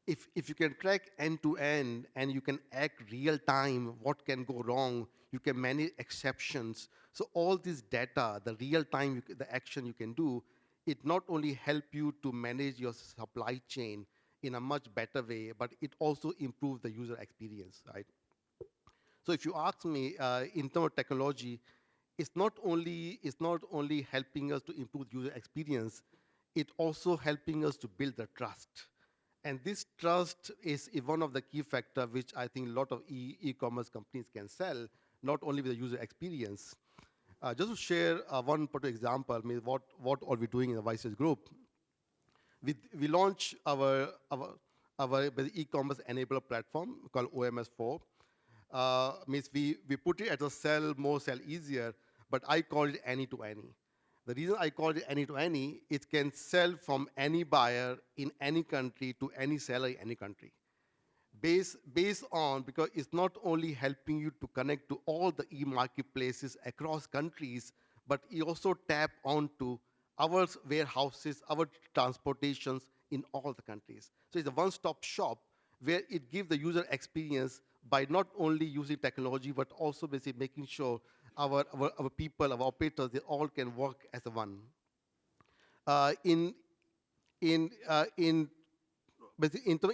Speaker 6: If you can track end to end and you can act real time, what can go wrong, you can manage exceptions. So all this data, the real time, the action you can do, it not only help you to manage your supply chain in a much better way, but it also improves the user experience, right? So if you ask me, in terms of technology, it's not only helping us to improve user experience, it's also helping us to build the trust. And this trust is one of the key factors which I think a lot of e-commerce companies can sell, not only with the user experience. Just to share one particular example, I mean, what are we doing in the YCH group? We launched our e-commerce enabler platform called OMS4. Means we put it as a sell more, sell easier, but I call it any-to-any. The reason I call it any-to-any, it can sell from any buyer in any country to any seller in any country. Based on, because it's not only helping you to connect to all the e-marketplaces across countries, but it also tap onto our warehouses, our transportations in all the countries. So it's a one-stop shop where it gives the user experience by not only using technology, but also basically making sure our people, our operators, they all can work as a one. In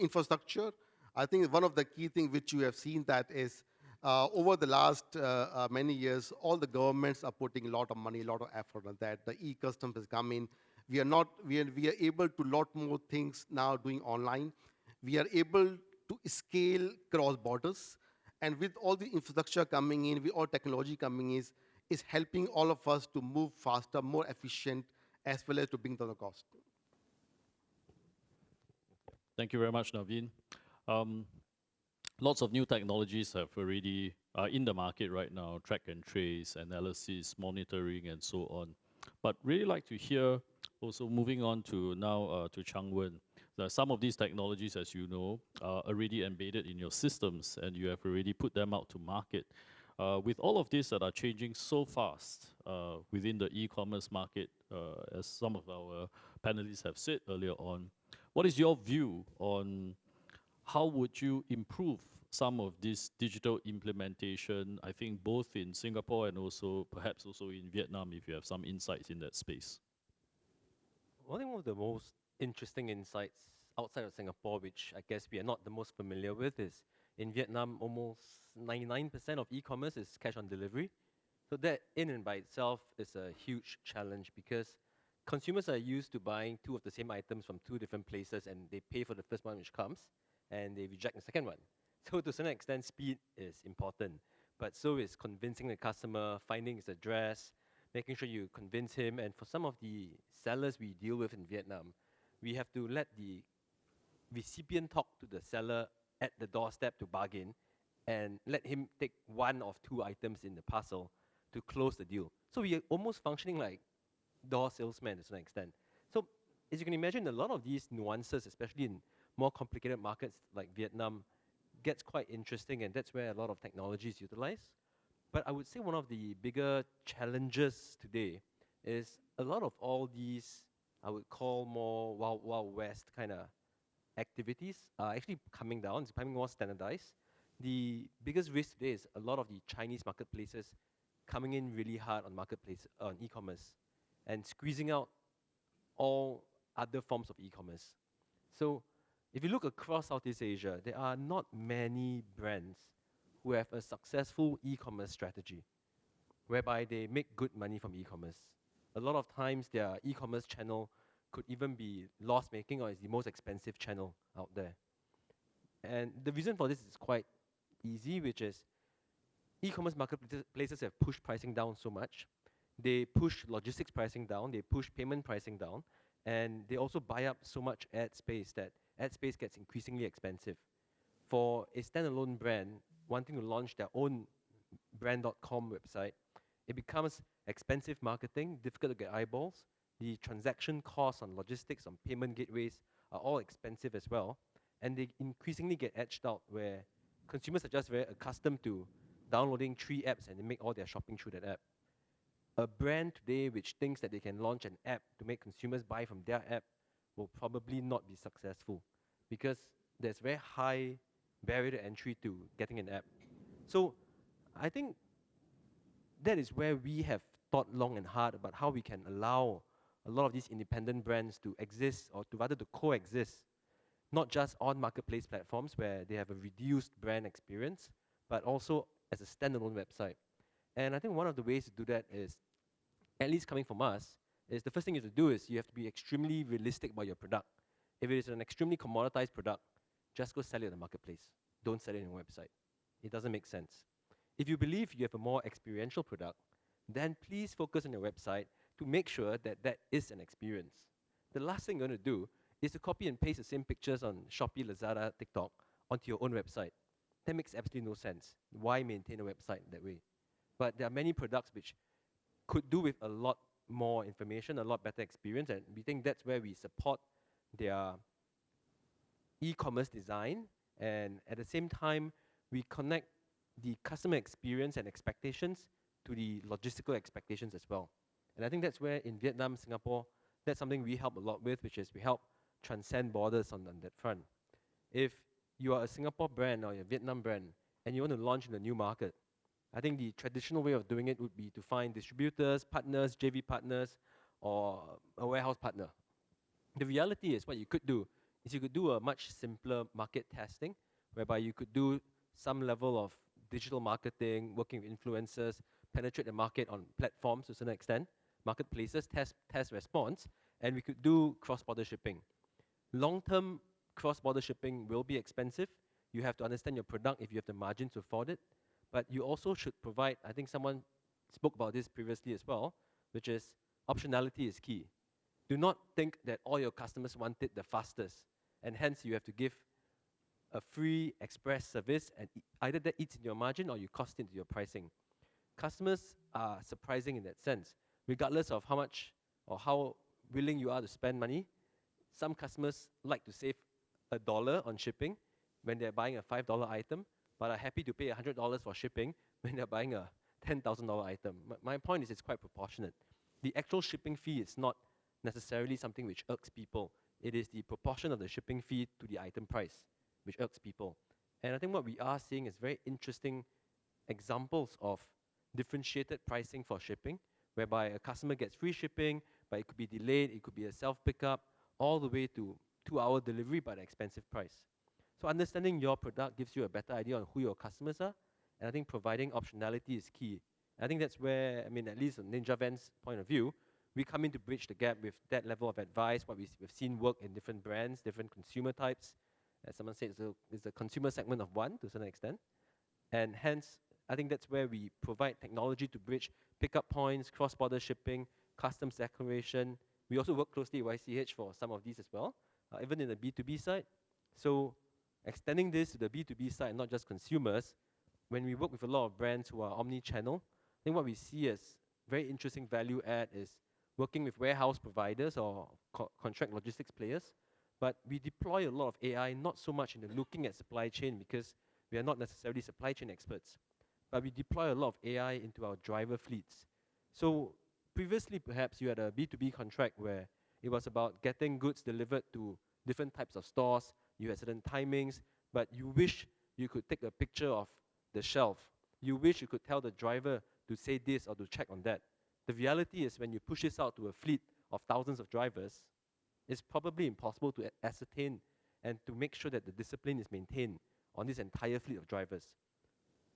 Speaker 6: infrastructure, I think one of the key things which you have seen that is over the last many years, all the governments are putting a lot of money, a lot of effort on that. The e-customs has come in. We are able to lot more things now doing online. We are able to scale cross borders. And with all the infrastructure coming in, with all technology coming in, is helping all of us to move faster, more efficient, as well as to bring down the cost.
Speaker 3: Thank you very much, Naveen. Lots of new technologies have already in the market right now, track and trace, analysis, monitoring, and so on. But really like to hear, also moving on to now to Changwen, that some of these technologies, as you know, are already embedded in your systems, and you have already put them out to market. With all of this that are changing so fast within the e-commerce market, as some of our panelists have said earlier on, what is your view on how would you improve some of this digital implementation, I think both in Singapore and also perhaps also in Vietnam, if you have some insights in that space?
Speaker 7: I think one of the most interesting insights outside of Singapore, which I guess we are not the most familiar with, is in Vietnam, almost 99% of e-commerce is cash on delivery. So that in and by itself is a huge challenge because consumers are used to buying two of the same items from two different places, and they pay for the first one which comes, and they reject the second one. So to a certain extent, speed is important, but so is convincing the customer, finding his address, making sure you convince him. And for some of the sellers we deal with in Vietnam, we have to let the recipient talk to the seller at the doorstep to bargain, and let him take one of two items in the parcel to close the deal. So we are almost functioning like door salesmen to some extent. So as you can imagine, a lot of these nuances, especially in more complicated markets like Vietnam, gets quite interesting, and that's where a lot of technology is utilized. But I would say one of the bigger challenges today is a lot of all these, I would call more Wild West kind of activities are actually coming down. It's becoming more standardized. The biggest risk today is a lot of the Chinese marketplaces coming in really hard on on e-commerce and squeezing out all other forms of e-commerce. So if you look across Southeast Asia, there are not many brands who have a successful e-commerce strategy whereby they make good money from e-commerce. A lot of times their e-commerce channel could even be loss-making, or is the most expensive channel out there. And the reason for this is quite easy, which is e-commerce marketplaces have pushed pricing down so much. They push logistics pricing down, they push payment pricing down, and they also buy up so much ad space that ad space gets increasingly expensive. For a standalone brand wanting to launch their own brand.com website, it becomes expensive marketing, difficult to get eyeballs. The transaction costs on logistics, on payment gateways are all expensive as well. And they increasingly get edged out where consumers are just very accustomed to downloading 3 apps and they make all their shopping through that app. A brand today which thinks that they can launch an app to make consumers buy from their app will probably not be successful, because there's very high barrier to entry to getting an app. So I think that is where we have thought long and hard about how we can allow a lot of these independent brands to exist, or to rather to coexist, not just on marketplace platforms where they have a reduced brand experience, but also as a standalone website. And I think one of the ways to do that is, at least coming from us, is the first thing you have to do is you have to be extremely realistic about your product. If it is an extremely commoditized product, just go sell it on the marketplace. Don't sell it on your website. It doesn't make sense. If you believe you have a more experiential product, then please focus on your website to make sure that that is an experience. The last thing you're going to do is to copy and paste the same pictures on Shopee, Lazada, TikTok onto your own website. That makes absolutely no sense. Why maintain a website that way? But there are many products which could do with a lot more information, a lot better experience, and we think that's where we support their e-commerce design, and at the same time, we connect the customer experience and expectations to the logistical expectations as well. And I think that's where in Vietnam, Singapore, that's something we help a lot with, which is we help transcend borders on that front. If you are a Singapore brand or a Vietnam brand and you want to launch in a new market, I think the traditional way of doing it would be to find distributors, partners, JV partners, or a warehouse partner. The reality is what you could do is you could do a much simpler market testing, whereby you could do some level of digital marketing, working with influencers, penetrate the market on platforms to a certain extent, marketplaces, test response, and we could do cross-border shipping. Long-term cross-border shipping will be expensive. You have to understand your product if you have the margin to afford it, but you also should provide, I think someone spoke about this previously as well, which is optionality is key. Do not think that all your customers want it the fastest, and hence you have to give a free express service, and either that eats in your margin or you cost into your pricing. Customers are surprising in that sense. Regardless of how much or how willing you are to spend money, some customers like to save $1 on shipping when they're buying a $5 item, but are happy to pay $100 for shipping when they're buying a $10,000 item. My point is it's quite proportionate. The actual shipping fee is not necessarily something which irks people. It is the proportion of the shipping fee to the item price which irks people. And I think what we are seeing is very interesting examples of differentiated pricing for shipping, whereby a customer gets free shipping, but it could be delayed, it could be a self-pickup, all the way to 2-hour delivery but an expensive price. So understanding your product gives you a better idea on who your customers are, and I think providing optionality is key. I think that's where, I mean, at least from Ninja Van's point of view, we come in to bridge the gap with that level of advice, what we've seen work in different brands, different consumer types. As someone said, it's a consumer segment of one to a certain extent. And hence, I think that's where we provide technology to bridge pickup points, cross-border shipping, customs declaration. We also work closely with YCH for some of these as well, even in the B2B side. So extending this to the B2B side, not just consumers, when we work with a lot of brands who are omni-channel, I think what we see as very interesting value add is working with warehouse providers or contract logistics players, but we deploy a lot of AI, not so much in the looking at supply chain because we are not necessarily supply chain experts, but we deploy a lot of AI into our driver fleets. So previously, perhaps you had a B2B contract where it was about getting goods delivered to different types of stores, you had certain timings, but you wish you could take a picture of the shelf. You wish you could tell the driver to say this or to check on that. The reality is when you push this out to a fleet of thousands of drivers, it's probably impossible to ascertain and to make sure that the discipline is maintained on this entire fleet of drivers.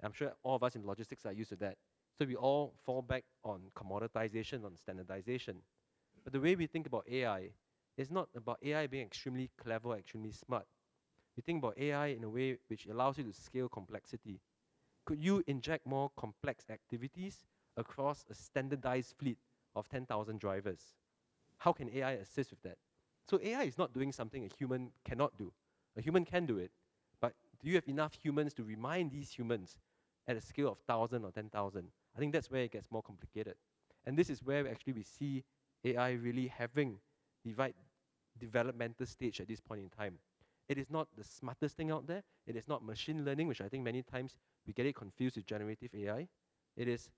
Speaker 7: I'm sure all of us in logistics are used to that. So we all fall back on commoditization, on standardization. But the way we think about AI is not about AI being extremely clever, extremely smart. We think about AI in a way which allows you to scale complexity. Could you inject more complex activities across a standardized fleet of 10,000 drivers? How can AI assist with that? So AI is not doing something a human cannot do. A human can do it, but do you have enough humans to remind these humans at a scale of 1,000 or 10,000? I think that's where it gets more complicated. And this is where actually we see AI really having the right developmental stage at this point in time. It is not the smartest thing out there. It is not machine learning, which I think many times we get it confused with generative AI. It is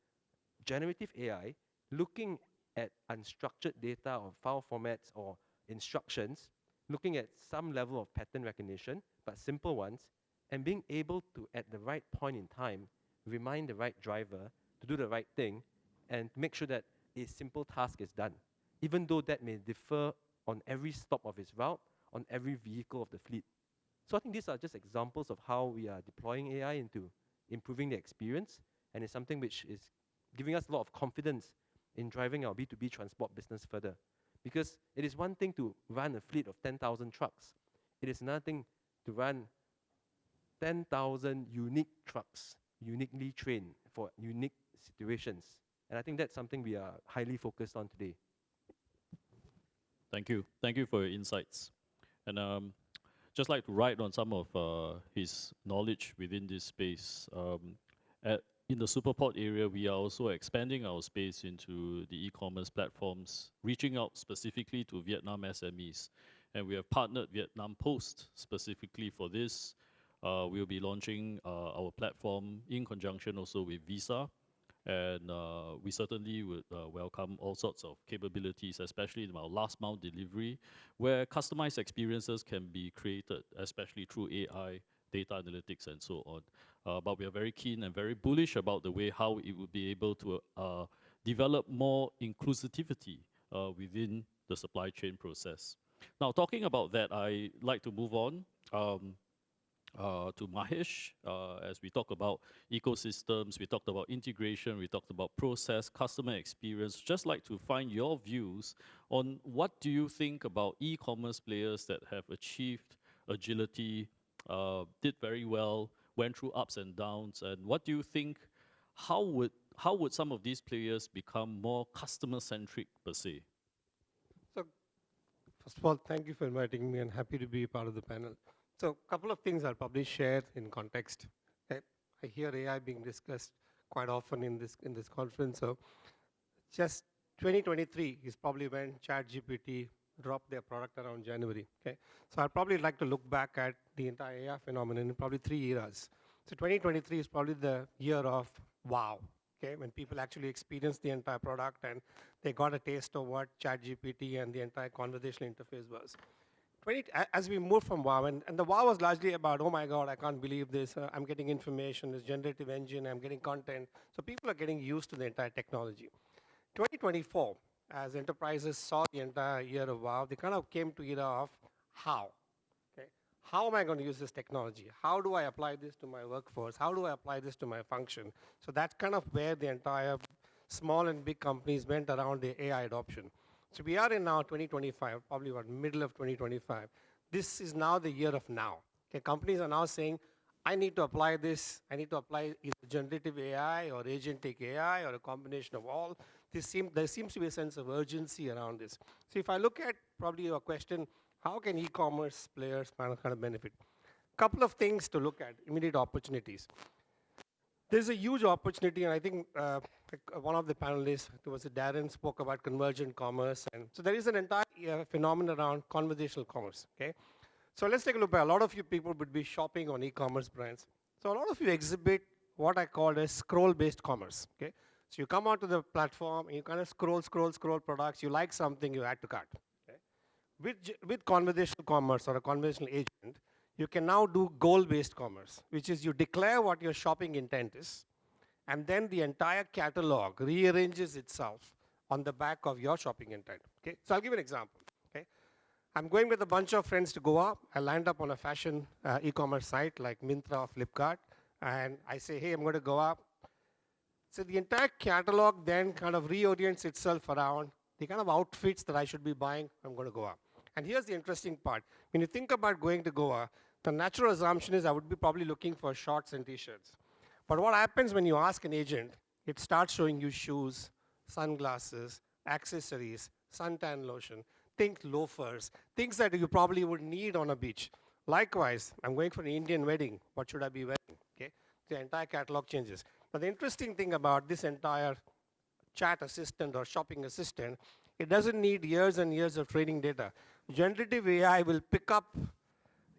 Speaker 7: generative AI looking at unstructured data or file formats or instructions, looking at some level of pattern recognition, but simple ones, and being able to, at the right point in time, remind the right driver to do the right thing and make sure that a simple task is done, even though that may differ on every stop of his route, on every vehicle of the fleet. So I think these are just examples of how we are deploying AI into improving the experience, and it's something which is giving us a lot of confidence in driving our B2B transport business further. Because it is one thing to run a fleet of 10,000 trucks. It is another thing to run 10,000 unique trucks, uniquely trained for unique situations. And I think that's something we are highly focused on today.
Speaker 3: Thank you. Thank you for your insights. And just like to write on some of his knowledge within this space. In the Superport area, we are also expanding our space into the e-commerce platforms, reaching out specifically to Vietnam SMEs. And we have partnered Vietnam Post specifically for this. We'll be launching our platform in conjunction also with Visa. And we certainly would welcome all sorts of capabilities, especially in our last mile delivery, where customized experiences can be created, especially through AI, data analytics, and so on. But we are very keen and very bullish about the way how it would be able to develop more inclusivity within the supply chain process. Now, talking about that, I'd like to move on to Mahesh, as we talk about ecosystems, we talked about integration, we talked about process, customer experience. Just like to find your views on what do you think about e-commerce players that have achieved agility, did very well, went through ups and downs, and what do you think, how would some of these players become more customer-centric per se?
Speaker 8: So, first of all, thank you for inviting me and happy to be part of the panel. So a couple of things I'll probably share in context. Okay? I hear AI being discussed quite often in this conference. So just 2023 is probably when ChatGPT dropped their product around January. Okay? So I'd probably like to look back at the entire AI phenomenon in probably 3 eras. So 2023 is probably the year of wow. Okay? When people actually experienced the entire product and they got a taste of what ChatGPT and the entire conversational interface was. As we move from wow, and the wow was largely about, oh my God, I can't believe this, I'm getting information, this generative engine, I'm getting content. So people are getting used to the entire technology. 2024, as enterprises saw the entire year of wow, they kind of came to era of how. Okay? How am I going to use this technology? How do I apply this to my workforce? How do I apply this to my function? So that's kind of where the entire small and big companies went around the AI adoption. So we are in now 2025, probably about middle of 2025. This is now the year of now. Okay, companies are now saying, I need to apply this. I need to apply either generative AI or agentic AI or a combination of all. There seems to be a sense of urgency around this. So if I look at probably your question, how can e-commerce players kind of benefit? Couple of things to look at, immediate opportunities. There's a huge opportunity, and I think one of the panelists, it was Darren, spoke about convergent commerce. And so there is an entire phenomenon around conversational commerce, okay? So let's take a look. A lot of you people would be shopping on e-commerce brands. So a lot of you exhibit what I call as scroll-based commerce, okay? So you come onto the platform, and you kind of scroll products. You like something, you add to cart, okay? With conversational commerce or a conversational agent, you can now do goal-based commerce, which is you declare what your shopping intent is, and then the entire catalog rearranges itself on the back of your shopping intent, okay? So I'll give you an example, okay? I'm going with a bunch of friends to Goa. I land up on a fashion e-commerce site like Myntra or Flipkart, and I say, hey, I'm going to Goa. So the entire catalog then kind of reorients itself around the kind of outfits that I should be buying. I'm going to Goa. And here's the interesting part. When you think about going to Goa, the natural assumption is I would be probably looking for shorts and t-shirts. But what happens when you ask an agent, it starts showing you shoes, sunglasses, accessories, suntan lotion, think loafers, things that you probably would need on a beach. Likewise, I'm going for an Indian wedding. What should I be wearing? Okay? The entire catalog changes. But the interesting thing about this entire chat assistant or shopping assistant, it doesn't need years and years of training data. Generative AI will pick up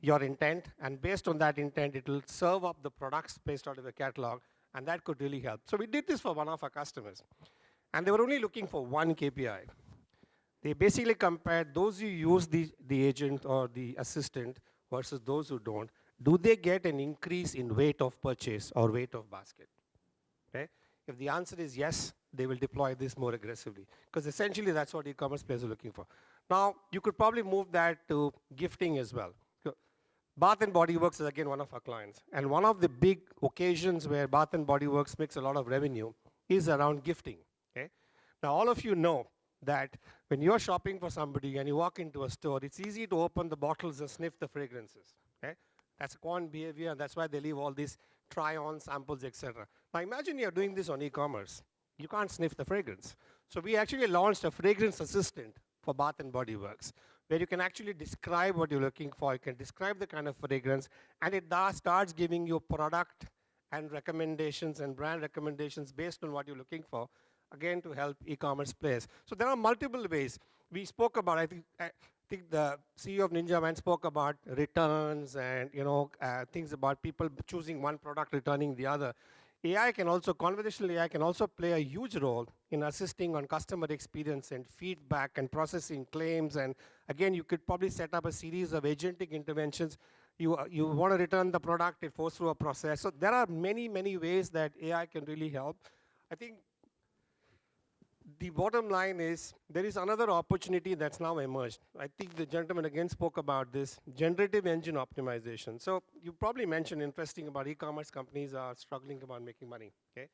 Speaker 8: your intent, and based on that intent, it will serve up the products based out of the catalog, and that could really help. So we did this for one of our customers, and they were only looking for one KPI. They basically compared those who use the agent or the assistant versus those who don't. Do they get an increase in weight of purchase or weight of basket? Okay? If the answer is yes, they will deploy this more aggressively, because essentially that's what e-commerce players are looking for. Now, you could probably move that to gifting as well. Bath & Body Works is again one of our clients. And one of the big occasions where Bath & Body Works makes a lot of revenue is around gifting, okay? Now, all of you know that when you're shopping for somebody and you walk into a store, it's easy to open the bottles and sniff the fragrances, okay? That's a quant behavior, and that's why they leave all these try-on samples, etc. Now, imagine you're doing this on e-commerce. You can't sniff the fragrance. So we actually launched a fragrance assistant for Bath & Body Works, where you can actually describe what you're looking for. You can describe the kind of fragrance, and it starts giving you product and recommendations and brand recommendations based on what you're looking for, again, to help e-commerce players. So there are multiple ways. We spoke about, I think the CEO of Ninja Van spoke about returns and things about people choosing one product, returning the other. Conversational AI can also play a huge role in assisting on customer experience and feedback and processing claims. And again, you could probably set up a series of agentic interventions. You want to return the product, it goes through a process. So there are many, many ways that AI can really help. I think the bottom line is there is another opportunity that's now emerged. I think the gentleman again spoke about this, generative engine optimization. So you probably mentioned interesting about e-commerce companies are struggling about making money, okay?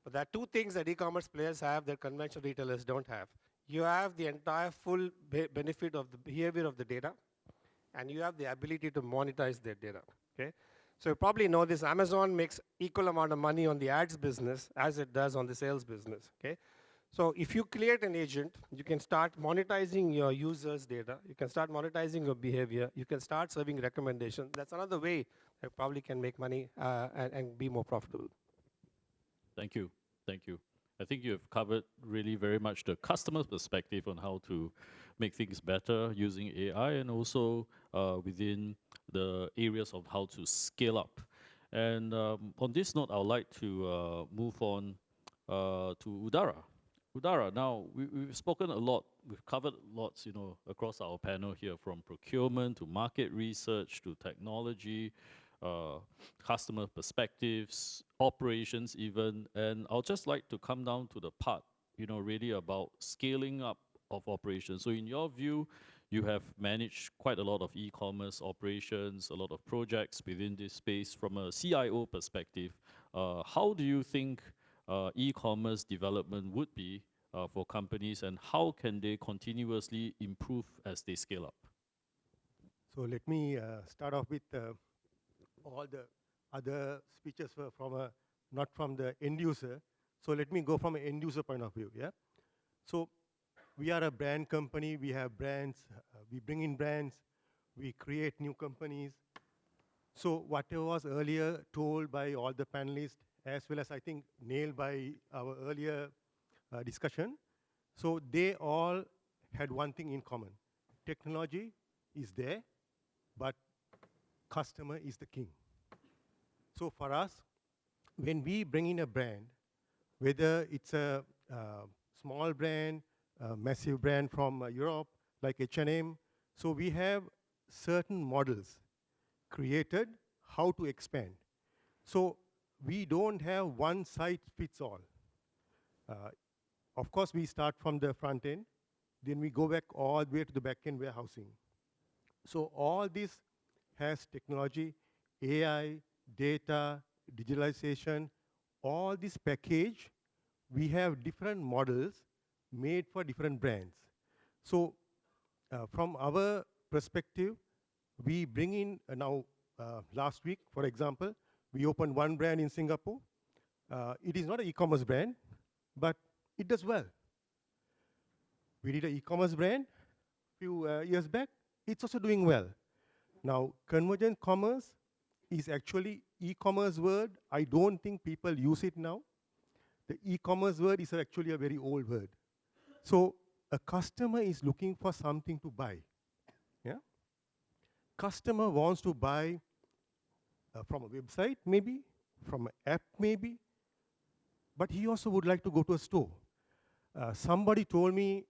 Speaker 8: But there are two things that e-commerce players have that conventional retailers don't have. You have the entire full benefit of the behavior of the data, and you have the ability to monetize their data, okay? So you probably know this, Amazon makes equal amount of money on the ads business as it does on the sales business, okay? So if you create an agent, you can start monetizing your users' data. You can start monetizing your behavior. You can start serving recommendations. That's another way that probably can make money and be more profitable.
Speaker 3: Thank you. Thank you. I think you've covered really very much the customer's perspective on how to make things better using AI, and also within the areas of how to scale up. And on this note, I would like to move on to Udara. Udara, now we've spoken a lot, we've covered lots, across our panel here, from procurement to market research to technology, customer perspectives, operations even, and I'll just like to come down to the part, really about scaling up of operations. So in your view, you have managed quite a lot of e-commerce operations, a lot of projects within this space. From a CIO perspective, how do you think e-commerce development would be for companies, and how can they continuously improve as they scale up?
Speaker 9: So let me start off with all the other speeches were from not from the end user. So let me go from an end user point of view. Yeah. So we are a brand company. We have brands. We bring in brands. We create new companies. So whatever was earlier told by all the panelists, as well as I think nailed by our earlier discussion, so they all had one thing in common. Technology is there, but customer is the king. So for us, when we bring in a brand, whether it's a small brand, a massive brand from Europe, like H&M, so we have certain models created how to expand. So we don't have one size fits all. Of course, we start from the front end, then we go back all the way to the back end warehousing. So all this has technology, AI, data, digitalization, all this package, we have different models made for different brands. So from our perspective, we bring in now, last week, for example, we opened one brand in Singapore. It is not an e-commerce brand, but it does well. We did an e-commerce brand a few years back. It's also doing well. Now, convergent commerce is actually e-commerce word. I don't think people use it now. The e-commerce word is actually a very old word. So a customer is looking for something to buy. Yeah? Customer wants to buy from a website, maybe, from an app, maybe, but he also would like to go to a store. Somebody told me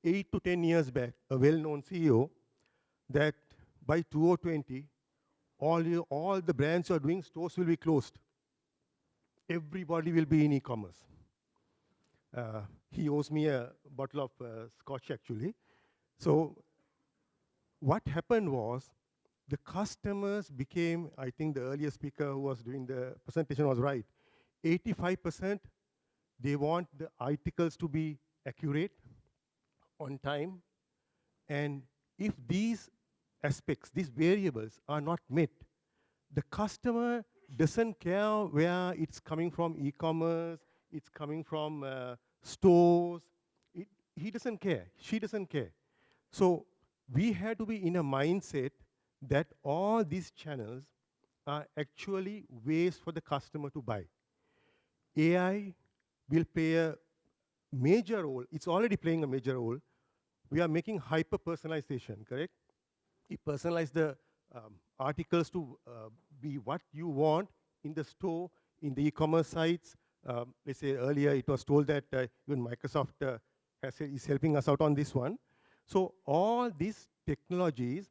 Speaker 9: 8 to 10 years back, a well-known CEO, that by 2020, all the brands who are doing stores will be closed. Everybody will be in e-commerce. He owes me a bottle of scotch, actually. So what happened was, the customers became, I think the earlier speaker who was doing the presentation was right, 85%, they want the articles to be accurate, on time, and if these aspects, these variables are not met, the customer doesn't care where it's coming from, e-commerce, it's coming from stores, he doesn't care, she doesn't care. So we had to be in a mindset that all these channels are actually ways for the customer to buy. AI will play a major role. It's already playing a major role. We are making hyper-personalization, correct? We personalize the articles to be what you want in the store, in the e-commerce sites. Let's say earlier it was told that even Microsoft is helping us out on this one. So all these technologies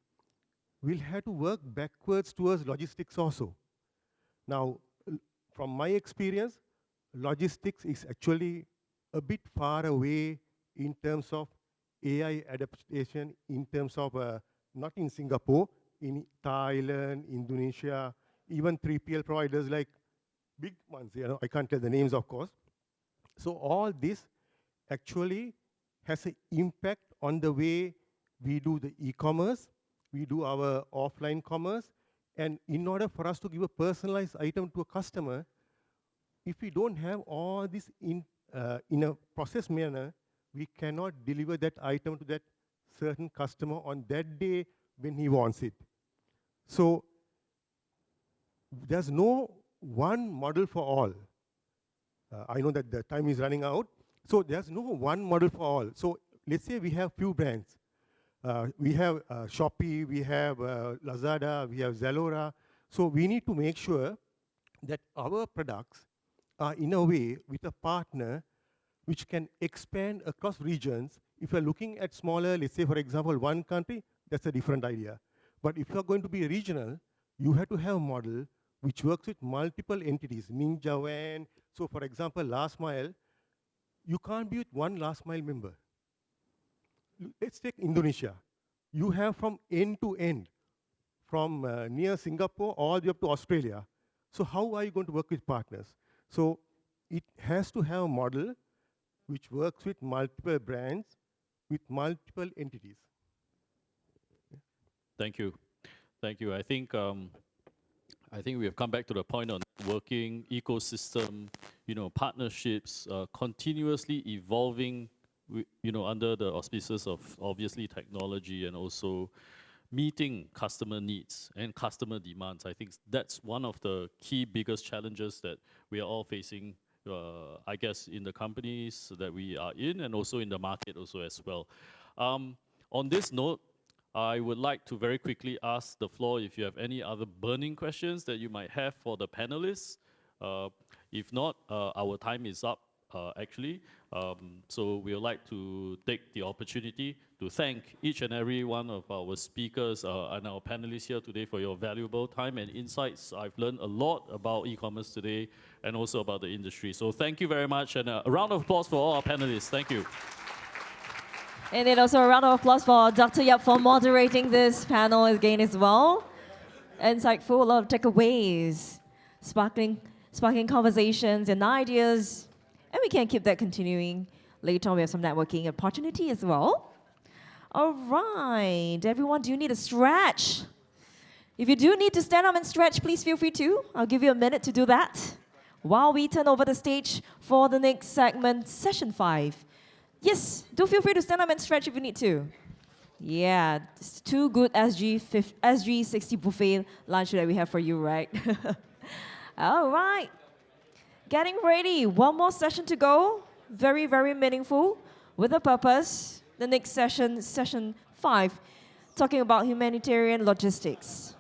Speaker 9: will have to work backwards towards logistics also. Now, from my experience, logistics is actually a bit far away in terms of AI adaptation, in terms of, not in Singapore, in Thailand, Indonesia, even 3PL providers like big ones, I can't tell the names, of course. So all this actually has an impact on the way we do the e-commerce, we do our offline commerce, and in order for us to give a personalized item to a customer, if we don't have all this in a process manner, we cannot deliver that item to that certain customer on that day when he wants it. So there's no one model for all. I know that the time is running out. So there's no one model for all. So let's say we have few brands. We have Shopee, we have Lazada, we have Zalora. So we need to make sure that our products are in a way with a partner which can expand across regions. If you're looking at smaller, let's say for example, one country, that's a different idea. But if you're going to be regional, you have to have a model which works with multiple entities, Ninja Van. So for example, last mile, you can't be with one last mile member. Let's take Indonesia. You have from end to end, from near Singapore all the way up to Australia. So how are you going to work with partners? So it has to have a model which works with multiple brands, with multiple entities.
Speaker 3: Thank you. Thank you. I think we have come back to the point on working ecosystem, partnerships, continuously evolving, under the auspices of obviously technology and also meeting customer needs and customer demands. I think that's one of the key biggest challenges that we are all facing, I guess, in the companies that we are in and also in the market also as well. On this note, I would like to very quickly ask the floor if you have any other burning questions that you might have for the panelists. If not, our time is up, actually. So we would like to take the opportunity to thank each and every one of our speakers and our panelists here today for your valuable time and insights. I've learned a lot about e-commerce today and also about the industry. So thank you very much, and a round of applause for all our panelists. Thank you.
Speaker 1: And then also a round of applause for Dr. Yap for moderating this panel again as well. Insightful, a lot of takeaways, sparking conversations and ideas. And we can keep that continuing. Later on, we have some networking opportunity as well. All right, everyone, do you need a stretch? If you do need to stand up and stretch, please feel free to. I'll give you a minute to do that while we turn over the stage for the next segment, session 5. Yes, do feel free to stand up and stretch if you need to. Yeah, it's too good SG60 buffet lunch that we have for you, right? All right. Getting ready. One more session to go. Very, very meaningful with a purpose. The next session, session 5, talking about humanitarian logistics.